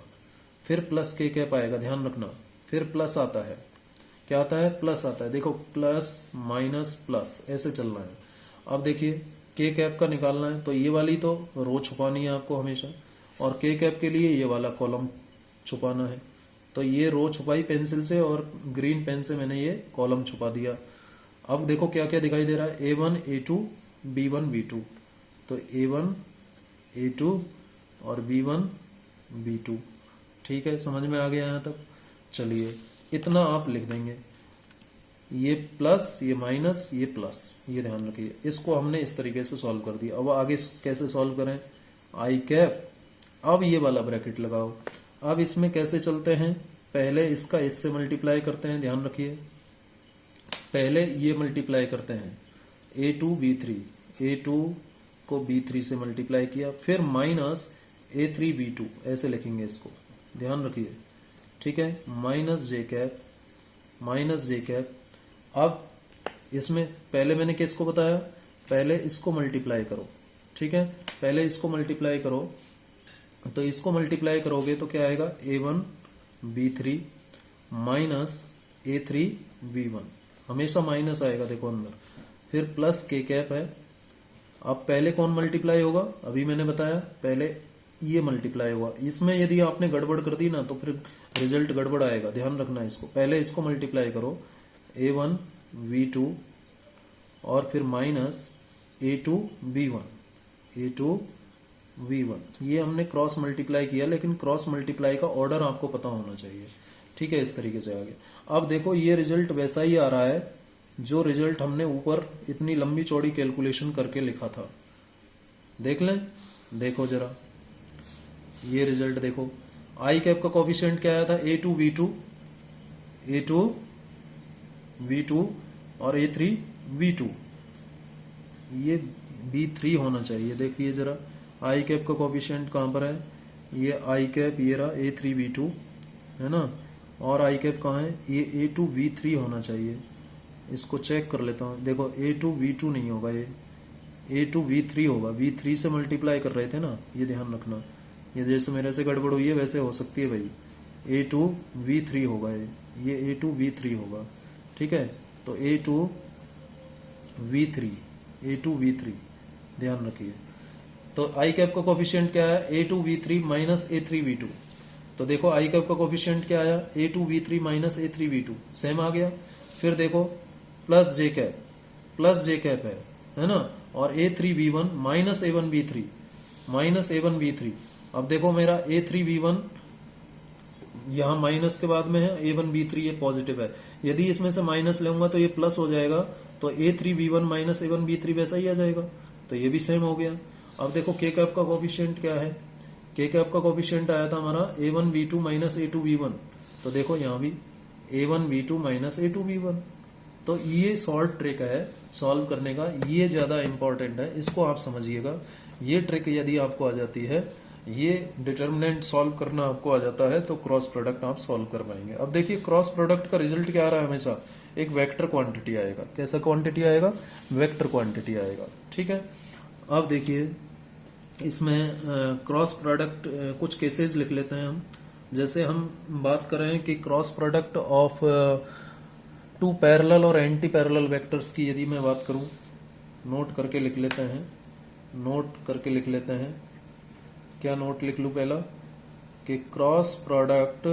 A: फिर प्लस के कैप आएगा, ध्यान रखना, फिर प्लस आता है, क्या आता है, प्लस आता है, देखो प्लस माइनस प्लस ऐसे चलना है। अब देखिए के कैप का निकालना है, तो ये वाली तो रो छुपानी है आपको हमेशा, और के कैप के लिए ये वाला कॉलम छुपाना है, तो ये रो छुपाई पेंसिल से और ग्रीन पेन से मैंने ये कॉलम छुपा दिया। अब देखो क्या क्या दिखाई दे रहा है, A1 A2 B1 B2। तो A1 A2 और B1 B2। ठीक है, समझ में आ गया यहाँ तक। चलिए इतना आप लिख देंगे, ये प्लस ये माइनस ये प्लस, ये ध्यान रखिए। इसको हमने इस तरीके से सॉल्व कर दिया। अब आगे कैसे सॉल्व करें, आई कैप, अब ये वाला ब्रैकेट लगाओ। अब इसमें कैसे चलते हैं, पहले इसका इससे मल्टीप्लाई करते हैं, ध्यान रखिए। पहले ये मल्टीप्लाई करते हैं A2 B3, A2 को B3 से मल्टीप्लाई किया, फिर माइनस A3 B2, ऐसे लिखेंगे इसको, ध्यान रखिए। ठीक है, माइनस जे कैप, माइनस जे कैप। अब इसमें पहले मैंने किसको बताया, पहले इसको मल्टीप्लाई करो। ठीक है, पहले इसको मल्टीप्लाई करो, तो इसको मल्टीप्लाई करोगे तो क्या आएगा, A1 B3 minus A3 B1, हमेशा माइनस आएगा देखो अंदर, फिर प्लस के कैप है। अब पहले कौन मल्टीप्लाई होगा, अभी मैंने बताया पहले ये मल्टीप्लाई हुआ। इसमें यदि आपने गड़बड़ कर दी ना तो फिर रिजल्ट गड़बड़ आएगा, ध्यान रखना इसको। पहले इसको मल्टीप्लाई करो A1 V2 और फिर minus A2 B1, A2 V1। ये हमने क्रॉस मल्टीप्लाई किया, लेकिन क्रॉस मल्टीप्लाई का ऑर्डर आपको पता होना चाहिए। ठीक है, इस तरीके से आगे। अब देखो ये रिजल्ट वैसा ही आ रहा है जो रिजल्ट हमने ऊपर इतनी लंबी चौड़ी कैलकुलेशन करके लिखा था। देख लें, देखो जरा ये रिजल्ट देखो। आई कैप का कोफिशिएंट क्या आया था, A2 V2, A2 V2 और A3 V2, ये B3 होना चाहिए। देखिए जरा आई कैप का कोफिशिएंट कहां पर है, ये आई कैप, ये रहा A3 V2 है ना, और आई कैप कहाँ है, ये A2 V3 होना चाहिए। इसको चेक कर लेता हूँ, देखो A2 V2 नहीं होगा, ये A2 V3 होगा। V3 से मल्टीप्लाई कर रहे थे ना, ये ध्यान रखना। ये जैसे मेरे से गड़बड़ हुई है वैसे हो सकती है भाई, A2 V3 होगा, ये A2 V3 होगा। ठीक है, तो A2 V3, A2 V3 ध्यान रखिए। तो आई कैप का कोफिशिएंट क्या है, A2 V3 minus A3 V2। तो देखो आई कैप का कोफिशिएंट क्या आया, A2 V3 minus A3 V2, same आ गया। फिर देखो प्लस जे कैप, प्लस जे कैप है ना, और A3 V1 minus A1 V3, minus A1 V3। अब देखो मेरा A3 V1 यहां माइनस के बाद में है, A1 B3 ये पॉजिटिव है। यदि इसमें से माइनस लूंगा तो ये प्लस हो जाएगा, तो A3 V1 minus A1 B3 वैसा ही आ जाएगा, तो ये भी सेम हो गया। अब देखो के कैप का कोफिशिएंट क्या है, के कैप का कोफिशिएंट आया था हमारा A1 B2 minus A2 B1। तो देखो यहाँ भी A1 B2 minus A2 B1। तो ये शॉर्ट ट्रिक है सॉल्व करने का, ये ज्यादा इंपॉर्टेंट है, इसको आप समझिएगा। ये ट्रिक यदि आपको आ जाती है, ये डिटर्मिनेंट सॉल्व करना आपको आ जाता है, तो क्रॉस प्रोडक्ट आप सॉल्व कर पाएंगे। अब देखिए क्रॉस प्रोडक्ट का रिजल्ट क्या आ रहा है, हमेशा एक वेक्टर क्वांटिटी आएगा। कैसा क्वांटिटी आएगा, वेक्टर क्वांटिटी आएगा। ठीक है, अब देखिए इसमें क्रॉस प्रोडक्ट कुछ केसेस लिख लेते हैं हम। जैसे हम बात कर रहे हैं कि cross product of two parallel और एंटी पैरेलल वेक्टर्स की यदि मैं बात करूं, नोट करके लिख लेते हैं, नोट करके लिख लेते हैं। क्या नोट लिख लूं पहला, कि cross product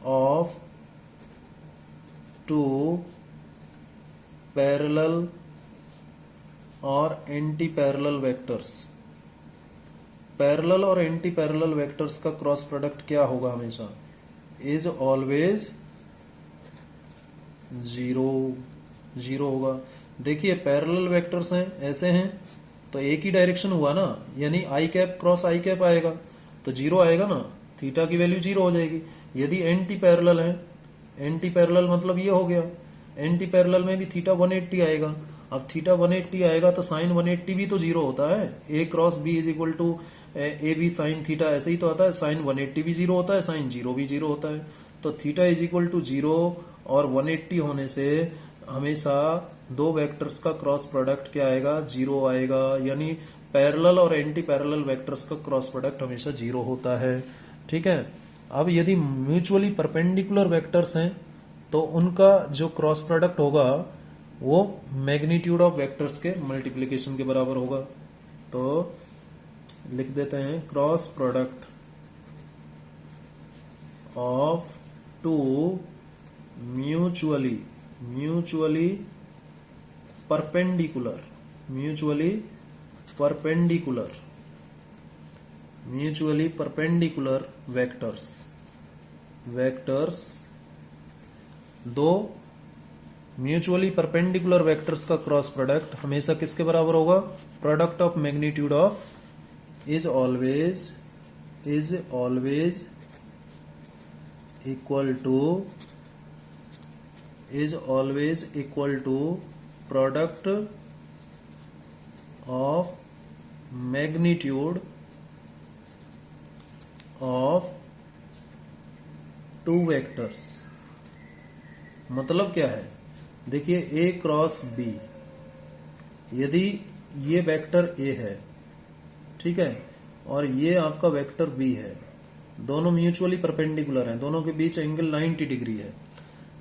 A: of two parallel और एंटी पैरेलल वेक्टर्स, पैरेलल और एंटी पैरेलल वेक्टर्स का क्रॉस प्रोडक्ट क्या होगा, हमेशा इज ऑलवेज जीरो, जीरो होगा। देखिए पैरेलल वेक्टर्स हैं, ऐसे हैं, तो एक ही डायरेक्शन हुआ ना, यानी आई कैप क्रॉस आई कैप आएगा तो जीरो आएगा ना, थीटा की वैल्यू जीरो हो जाएगी। यदि एंटी पैरेलल है, एंटी पैरेलल मतलब ये हो गया, एंटी पैरेलल में भी थीटा 180 आएगा। अब थीटा 180 आएगा तो साइन 180 भी तो जीरो होता है, A cross B is equal to A B sine theta, ऐसे ही तो आता है। साइन 180 भी जीरो होता है, साइन जीरो भी जीरो होता है। तो theta is equal to zero और 180 होने से हमेशा दो वेक्टर्स का क्रॉस प्रोडक्ट क्या आएगा, जीरो आएगा। यानी पैरेलल और एंटी पैरेलल वेक्टर्स का क्रॉस प्रोडक्ट हमेशा जीरो होता है। ठीक है, अब यदि म्यूचुअली परपेंडिकुलर वेक्टर्स हैं तो उनका जो क्रॉस प्रोडक्ट होगा वो मैग्नीट्यूड ऑफ वेक्टर्स के मल्टीप्लिकेशन के बराबर होगा। तो लिख देते हैं cross product of two mutually perpendicular vectors दो म्यूचुअली परपेंडिकुलर वेक्टर्स का क्रॉस प्रोडक्ट हमेशा किसके बराबर होगा? Product of magnitude of is always equal to product of magnitude of two vectors. मतलब क्या है? देखिए A क्रॉस B, यदि ये वेक्टर A है, ठीक है, और ये आपका वेक्टर B है, दोनों म्यूचुअली परपेंडिकुलर हैं, दोनों के बीच एंगल 90 डिग्री है,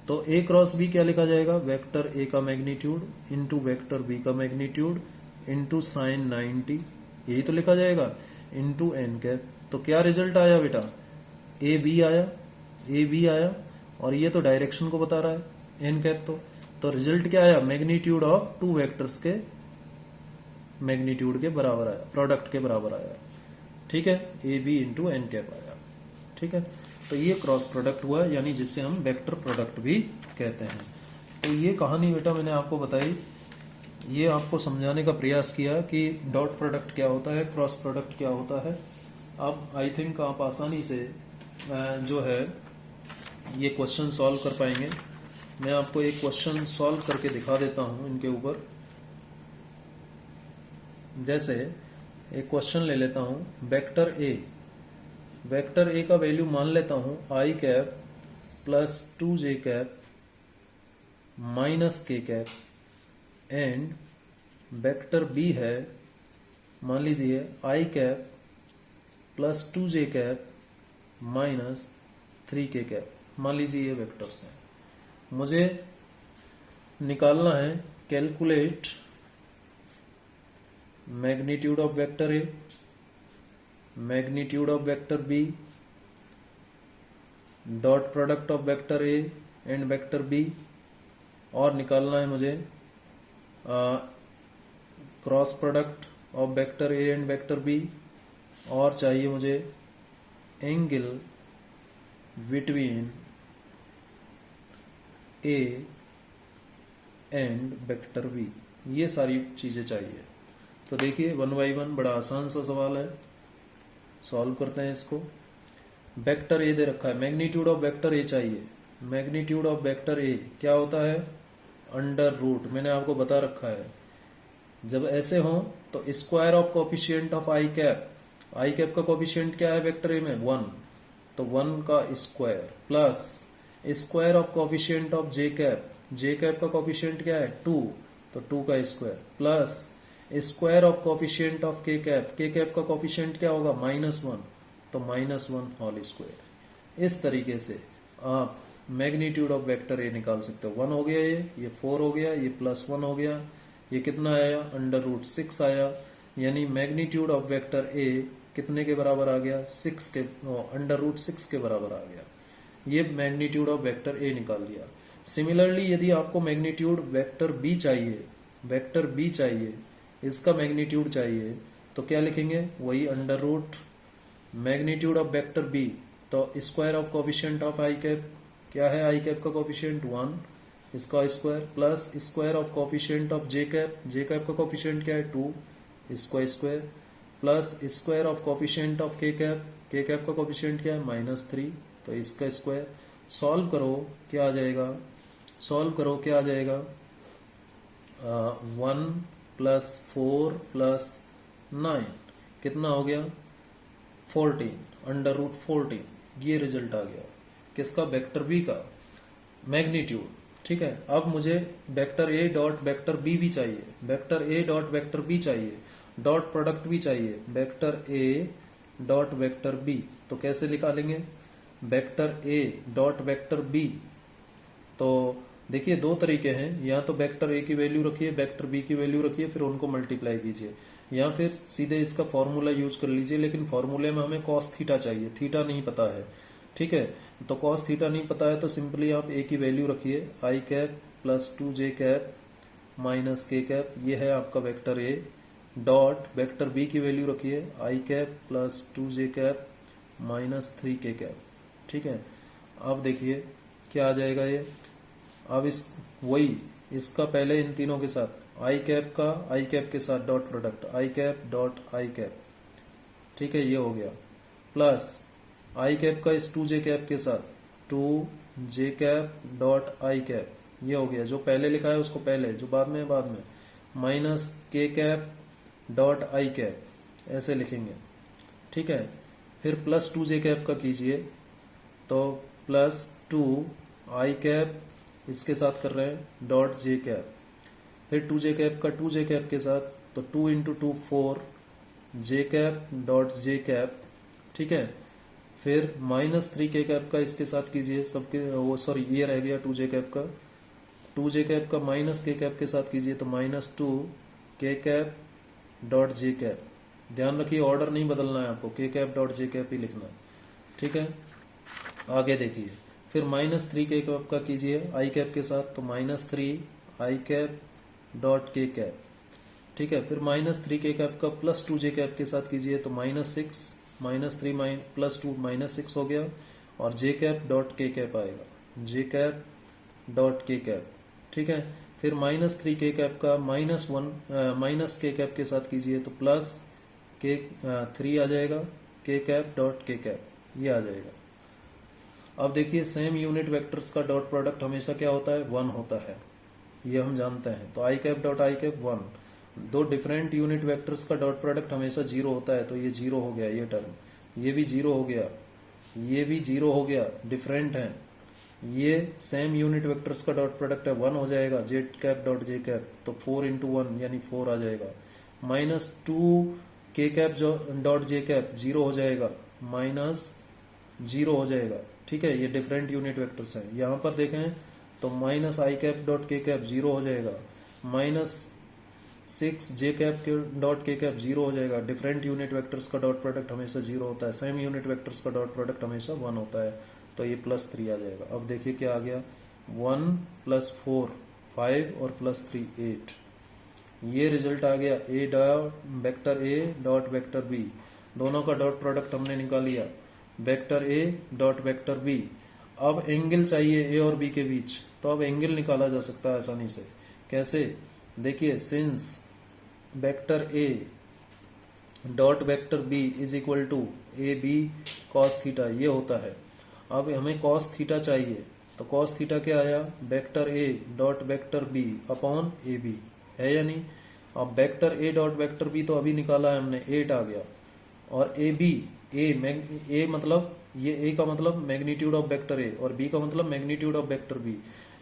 A: तो A क्रॉस B क्या लिखा जाएगा? वेक्टर A का मैग्नीट्यूड इंटू वेक्टर B का मैग्नीट्यूड इंटू साइन 90, यही तो लिखा जाएगा, इंटू एन कैप। तो क्या रिजल्ट आया बेटा? ए बी आया, और ये तो डायरेक्शन को बता रहा है एन कैप। तो रिजल्ट क्या आया? मैग्नीट्यूड ऑफ टू वेक्टर्स के मैग्नीट्यूड के बराबर आया, प्रोडक्ट के बराबर आया, ठीक है, A B into N cap आया, ठीक है। तो ये क्रॉस प्रोडक्ट हुआ, यानी जिससे हम वेक्टर प्रोडक्ट भी कहते हैं। तो ये कहानी बेटा मैंने आपको बताई, ये आपको समझाने का प्रयास किया कि डॉट प्रोडक्ट क्या होता है, क्रॉस प्रोडक्ट क्या होता है। अब आई थिंक आप आसानी से जो है ये क्वेश्चन सॉल्व कर पाएंगे। मैं आपको एक क्वेश्चन सॉल्व करके दिखा देता हूं इनके ऊपर। जैसे एक क्वेश्चन ले लेता हूं, वेक्टर ए का वैल्यू मान लेता हूं I cap plus 2j cap minus K cap, and vector B है, मान लीजिए I cap plus 2j cap minus 3k cap. मान लीजिए ये वेक्टर्स हैं, मुझे निकालना है calculate magnitude of vector A, magnitude of vector B, dot product of vector A and vector B, और निकालना है मुझे cross product of vector A and vector B, और चाहिए मुझे angle between A and vector B. ये सारी चीजें चाहिए। तो देखिए 1 बाई 1 बड़ा आसान सा सवाल है, सॉल्व करते हैं इसको। वेक्टर ए दे रखा है, मैग्नीट्यूड ऑफ वेक्टर ए चाहिए। मैग्नीट्यूड ऑफ वेक्टर ए क्या होता है? अंडर रूट, मैंने आपको बता रखा है। जब ऐसे हो तो square of coefficient of I cap का कोफिशिएंट क्या है वेक्टर ए में? 1, तो 1 का square plus square of coefficient of J cap का कोफिशिएंट क्या है? 2, तो 2 का square plus square of coefficient of K cap का कोफिशिएंट क्या होगा? -1, तो -1 होल स्क्वायर। इस तरीके से आप मैग्नीट्यूड ऑफ वेक्टर ए निकाल सकते हो। 1 हो गया, ये 4 हो गया, ये +1 हो गया, ये कितना आया? अंडर रूट 6 आया। यानी मैग्नीट्यूड ऑफ वेक्टर ए कितने के बराबर आ गया? 6 के, अंडर रूट 6 के बराबर आ गया। ये मैग्नीट्यूड ऑफ वेक्टर ए निकाल लिया। सिमिलरली यदि आपको मैग्नीट्यूड वेक्टर बी चाहिए, इसका मैग्नीट्यूड चाहिए, तो क्या लिखेंगे? वही under root magnitude of vector B, तो square of coefficient of I cap क्या है? आई कैप का कोफिशिएंट 1, इसका square plus square of coefficient of J cap का कोफिशिएंट क्या है? 2, इसका square plus square of coefficient of K cap का कोफिशिएंट क्या है? -3, तो इसका स्क्वायर। सॉल्व करो क्या आ जाएगा? 1 + 4 + 9 कितना हो गया? 14, अंडर रूट 14। ये रिजल्ट आ गया किसका? वेक्टर बी का मैग्नीट्यूड, ठीक है। अब मुझे vector A dot vector B भी चाहिए, vector A dot vector B चाहिए, डॉट प्रोडक्ट भी चाहिए, vector A dot vector B. तो कैसे निकालेंगे? Vector A dot vector B, तो देखिए 2 तरीके हैं, या तो वेक्टर ए की वैल्यू रखिए, वेक्टर बी की वैल्यू रखिए, फिर उनको मल्टीप्लाई कीजिए, या फिर सीधे इसका फॉर्मूला यूज कर लीजिए। लेकिन फॉर्मूले में हमें कॉस थीटा चाहिए, थीटा नहीं पता है, ठीक है। तो कॉस थीटा नहीं पता है तो सिंपली आप ए की वैल्यू रखिए, I cap plus 2 J cap minus K cap, ये है आपका vector A, dot vector B की वैल्यू रखिए, I cap plus 2 J cap minus 3 K cap. ठीक है, अब देखिए क्या आ जाएगा ये। अब इस वही इसका पहले इन तीनों के साथ आई कैप का आई कैप के साथ dot product, I cap dot I cap, ठीक है, ये हो गया, प्लस आई कैप का इस 2 जे कैप के साथ 2 J cap dot I cap, ये हो गया, जो पहले लिखा है उसको पहले, जो बाद में बाद में, minus K cap dot I cap, ऐसे लिखेंगे। ठीक है, फिर प्लस 2 जे कैप का कीजिए, तो प्लस 2 आई कैप इसके साथ कर रहे हैं डॉट जे कैप, फिर 2 जे कैप का 2 जे कैप के साथ, तो 2 इंटू 2 4 जे कैप डॉट जे कैप। ठीक है, फिर माइनस 3 के कैप का इसके साथ कीजिए, सबके वो सॉरी ये रह गया 2 जे कैप का, 2 जे कैप का माइनस के कैप के साथ कीजिए, तो माइनस 2 के कैप डॉट जे कैप। ध्यान रखिए ऑर्डर नहीं बदलना है आपको, के कैप डॉट जे कैप ही लिखना है। ठीक है, आगे देखिए, फिर माइनस 3 के कैप का कीजिए आई कैप के साथ, तो माइनस 3 आई कैप डॉट के कैप। ठीक है, फिर माइनस 3 के कैप का प्लस 2 जे कैप के साथ कीजिए, तो माइनस 6 माइनस 3 प्लस 2 माइनस 6 हो गया, और जे कैप डॉट के कैप आएगा, जे कैप डॉट के कैप। ठीक है, फिर माइनस 3 के कैप का माइनस 1 माइनस के कैप के साथ कीजिए, तो प्लस के 3 आ जाएगा, के कैप डॉट के कैप, ये आ जाएगा। अब देखिए सेम यूनिट वेक्टर्स का डॉट प्रोडक्ट हमेशा क्या होता है, 1 होता है, ये हम जानते हैं। तो I cap dot I cap 1, दो डिफरेंट यूनिट वेक्टर्स का डॉट प्रोडक्ट हमेशा 0 होता है, तो ये 0 हो गया, ये टर्म, ये भी 0 हो गया, ये भी 0 हो गया, डिफरेंट है। ये सेम यूनिट वेक्टर्स का डॉट प्रोडक्ट है, 1 हो जाएगा, जे कैप डॉट जे कैप, तो 4 इंटू 1 यानी 4 आ जाएगा, माइनस 2 के कैप डॉट जे कैप 0 हो जाएगा, माइनस 0 हो जाएगा। ठीक है, ये डिफरेंट यूनिट वेक्टर्स हैं। यहां पर देखें तो माइनस आई कैप डॉट के कैप 0 हो जाएगा, माइनस 6 जे कैप डॉट के कैप 0 हो जाएगा। डिफरेंट यूनिट वेक्टर्स का डॉट प्रोडक्ट हमेशा 0 होता है, सेम यूनिट वेक्टर्स का डॉट प्रोडक्ट हमेशा 1 होता है, तो ये प्लस 3 आ जाएगा। अब देखिए क्या आ गया, 1 प्लस 4 5 और प्लस 3 8, ये रिजल्ट आ गया। A dot vector A dot vector B, दोनों का डॉट प्रोडक्ट हमने निकाल लिया, vector A dot vector B. अब एंगल चाहिए ए और बी के बीच, तो अब एंगल निकाला जा सकता है आसानी से। कैसे, देखिए, since vector A dot vector B is equal to A B cos theta, ये होता है। अब हमें कॉस थीटा चाहिए, तो कॉस थीटा क्या आया, vector A dot vector B upon A B, है या नहीं। अब vector A dot vector B तो अभी निकाला है हमने, 8 आ गया, और ए बी, ए मतलब ये ए का मतलब मैग्नीट्यूड ऑफ वेक्टर ए और बी का मतलब मैग्नीट्यूड ऑफ वेक्टर बी,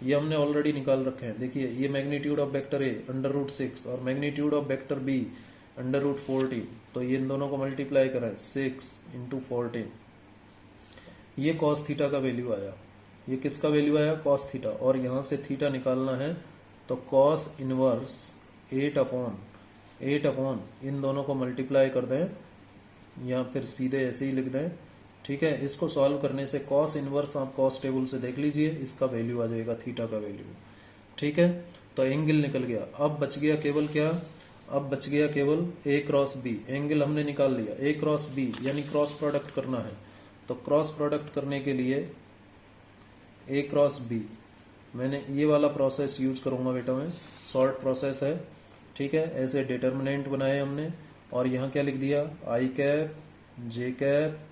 A: ये हमने ऑलरेडी निकाल रखे हैं। देखिए ये मैग्नीट्यूड ऑफ वेक्टर ए √6 और मैग्नीट्यूड ऑफ वेक्टर बी √14, तो ये इन दोनों को मल्टीप्लाई करें 6 इंटू 14, ये कॉस थीटा का वैल्यू आया। ये किसका वैल्यू आया, कॉस थीटा, और यहां से थीटा निकालना है, तो कॉस इनवर्स 8 अपॉन इन दोनों को मल्टीप्लाई कर दें, या फिर सीधे ऐसे ही लिख दें। ठीक है, इसको सॉल्व करने से कॉस इनवर्स आप कॉस टेबल से देख लीजिए, इसका वैल्यू आ जाएगा, थीटा का वैल्यू। ठीक है, तो एंगल निकल गया। अब बच गया केवल क्या, अब बच गया केवल ए क्रॉस बी। एंगल हमने निकाल लिया, ए क्रॉस बी यानी क्रॉस प्रोडक्ट करना है, तो क्रॉस प्रोडक्ट करने के लिए ए क्रॉस बी, मैंने ये वाला प्रोसेस यूज करूंगा बेटा, मैं शॉर्ट प्रोसेस है। ठीक है, ऐसे डिटर्मिनेंट बनाए हमने, और यहाँ क्या लिख दिया, आई कैप जे कैप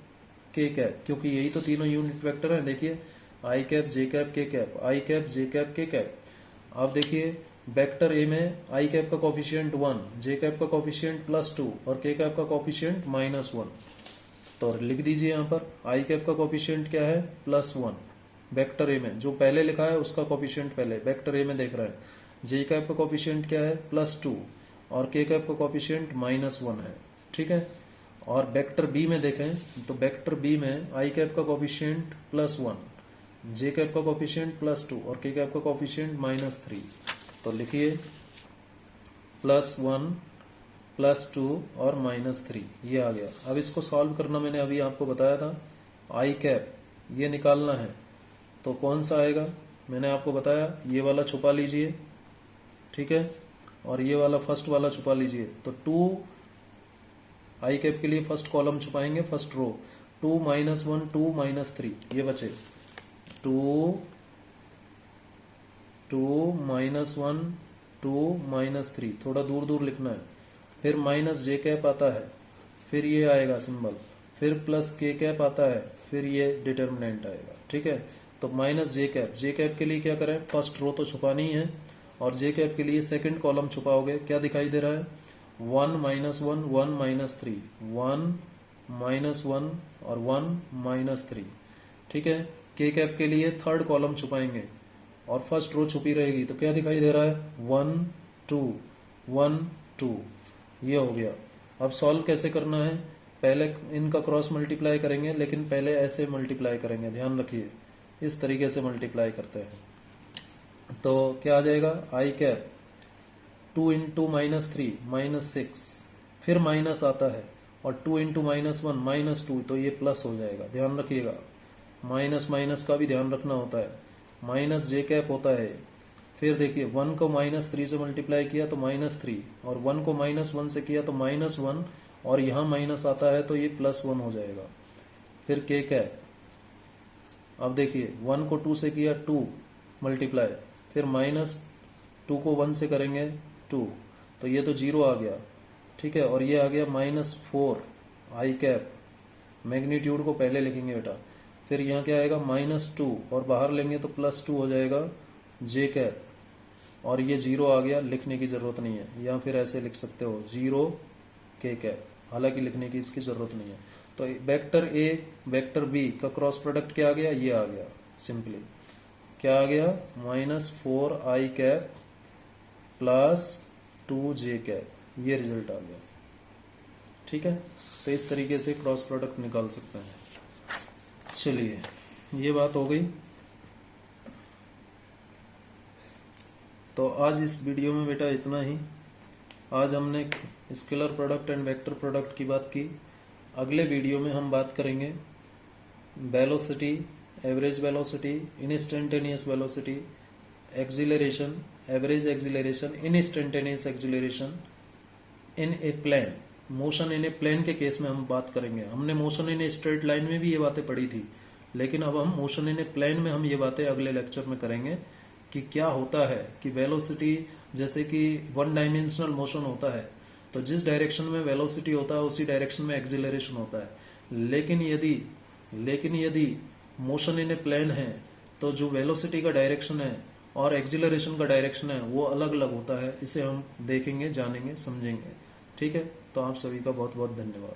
A: के कैप, क्योंकि यही तो तीनों यूनिट वेक्टर हैं। देखिए आई कैप जे कैप के कैप, आई कैप जे कैप के कैप। अब देखिए वेक्टर ए में आई कैप का कोफिशिएंट 1, जे कैप का कोफिशिएंट +2 और के कैप का कोफिशिएंट -1, तो लिख दीजिए यहाँ पर आई कैप का कोफिशिएंट क्या है, +1 वेक्टर ए में, जो पहले लिखा है उसका कोफिशिएंट पहले वेक्टर ए में देख रहे हैं। जे कैप का कोफिशिएंट क्या है, +2 और के कैप का कोफिशिएंट -1 है। ठीक है, और वेक्टर बी में देखें तो वेक्टर बी में आई कैप का कोफिशिएंट +1, जे कैप का कोफिशिएंट +2 और के कैप का कोफिशिएंट -3, तो लिखिए +1 +2 और -3, ये आ गया। अब इसको सॉल्व करना मैंने अभी आपको बताया था, आई कैप ये निकालना है तो कौन सा आएगा, मैंने आपको बताया ये वाला छुपा लीजिए, ठीक है, और ये वाला फर्स्ट वाला छुपा लीजिए। तो 2 आई कैप के लिए फर्स्ट कॉलम छुपाएंगे, फर्स्ट रो, 2 -1 2 -3 ये बचे, 2 -1 2 -3, थोड़ा दूर दूर लिखना है। फिर माइनस जे कैप आता है, फिर ये आएगा सिंबल, फिर प्लस के कैप आता है, फिर ये डिटर्मिनेंट आएगा, ठीक है। तो माइनस जे कैप के लिए क्या करें, फर्स्ट रो तो छुपानी ही है, और जे कैप के लिए सेकंड कॉलम छुपाओगे, क्या दिखाई दे रहा है, 1 -1 1 -3, 1 -1 और 1 -3, ठीक है। के कैप के लिए थर्ड कॉलम छुपाएंगे और फर्स्ट रो छुपी रहेगी, तो क्या दिखाई दे रहा है, 1 2 1 2, ये हो गया। अब सॉल्व कैसे करना है, पहले इनका क्रॉस मल्टीप्लाई करेंगे, लेकिन पहले ऐसे मल्टीप्लाई करेंगे, ध्यान रखिए, इस तरीके से मल्टीप्लाई करते हैं। तो क्या आ जाएगा, आई कैप 2 × -3 -6, फिर माइनस आता है, और 2 × -1 -2, तो ये प्लस हो जाएगा, ध्यान रखिएगा, माइनस माइनस का भी ध्यान रखना होता है, माइनस जे कैप होता है। फिर देखिए 1 को -3 से मल्टीप्लाई किया तो -3, और 1 को -1 से किया तो -1, और यहाँ माइनस आता है तो ये +1 हो जाएगा। फिर के कैप, अब देखिए 1 को 2 से किया 2 मल्टीप्लाई, फिर -2 को 1 से करेंगे 2, तो ये तो 0 आ गया, ठीक है, और ये आ गया -4 आई कैप, मैग्नीट्यूड को पहले लिखेंगे बेटा। फिर यहाँ क्या आएगा, -2, और बाहर लेंगे तो +2 हो जाएगा जे कैप, और ये 0 आ गया, लिखने की जरूरत नहीं है, या फिर ऐसे लिख सकते हो 0 के कैप, हालांकि लिखने की इसकी जरूरत नहीं है। तो वेक्टर ए वेक्टर बी का क्रॉस प्रोडक्ट क्या आ गया, ये आ गया, सिंपली क्या आ गया, -4 आई कैप +2 जे कैप, ये रिजल्ट आ गया, ठीक है। तो इस तरीके से क्रॉस प्रोडक्ट निकाल सकते हैं। चलिए, ये बात हो गई। तो आज इस वीडियो में बेटा इतना ही। आज हमने scalar product and vector product की बात की। अगले वीडियो में हम बात करेंगे velocity, average velocity, instantaneous velocity, acceleration, average acceleration, instantaneous acceleration in a plane, motion in a plane के केस में हम बात करेंगे। हमने motion in a straight line में भी ये बातें पढ़ी थी, लेकिन अब हम मोशन इन ए प्लेन में हम ये बातें अगले लेक्चर में करेंगे कि क्या होता है कि वेलोसिटी, जैसे कि 1 डायमेंशनल मोशन होता है, तो जिस डायरेक्शन में वेलोसिटी होता है उसी डायरेक्शन में एक्सीलरेशन होता है। लेकिन यदि मोशन इन ए प्लेन है तो जो वेलोसिटी का डायरेक्शन है और एक्सीलरेशन का डायरेक्शन है वो अलग अलग होता है। इसे हम देखेंगे, जानेंगे, समझेंगे, ठीक है। तो आप सभी का बहुत बहुत धन्यवाद।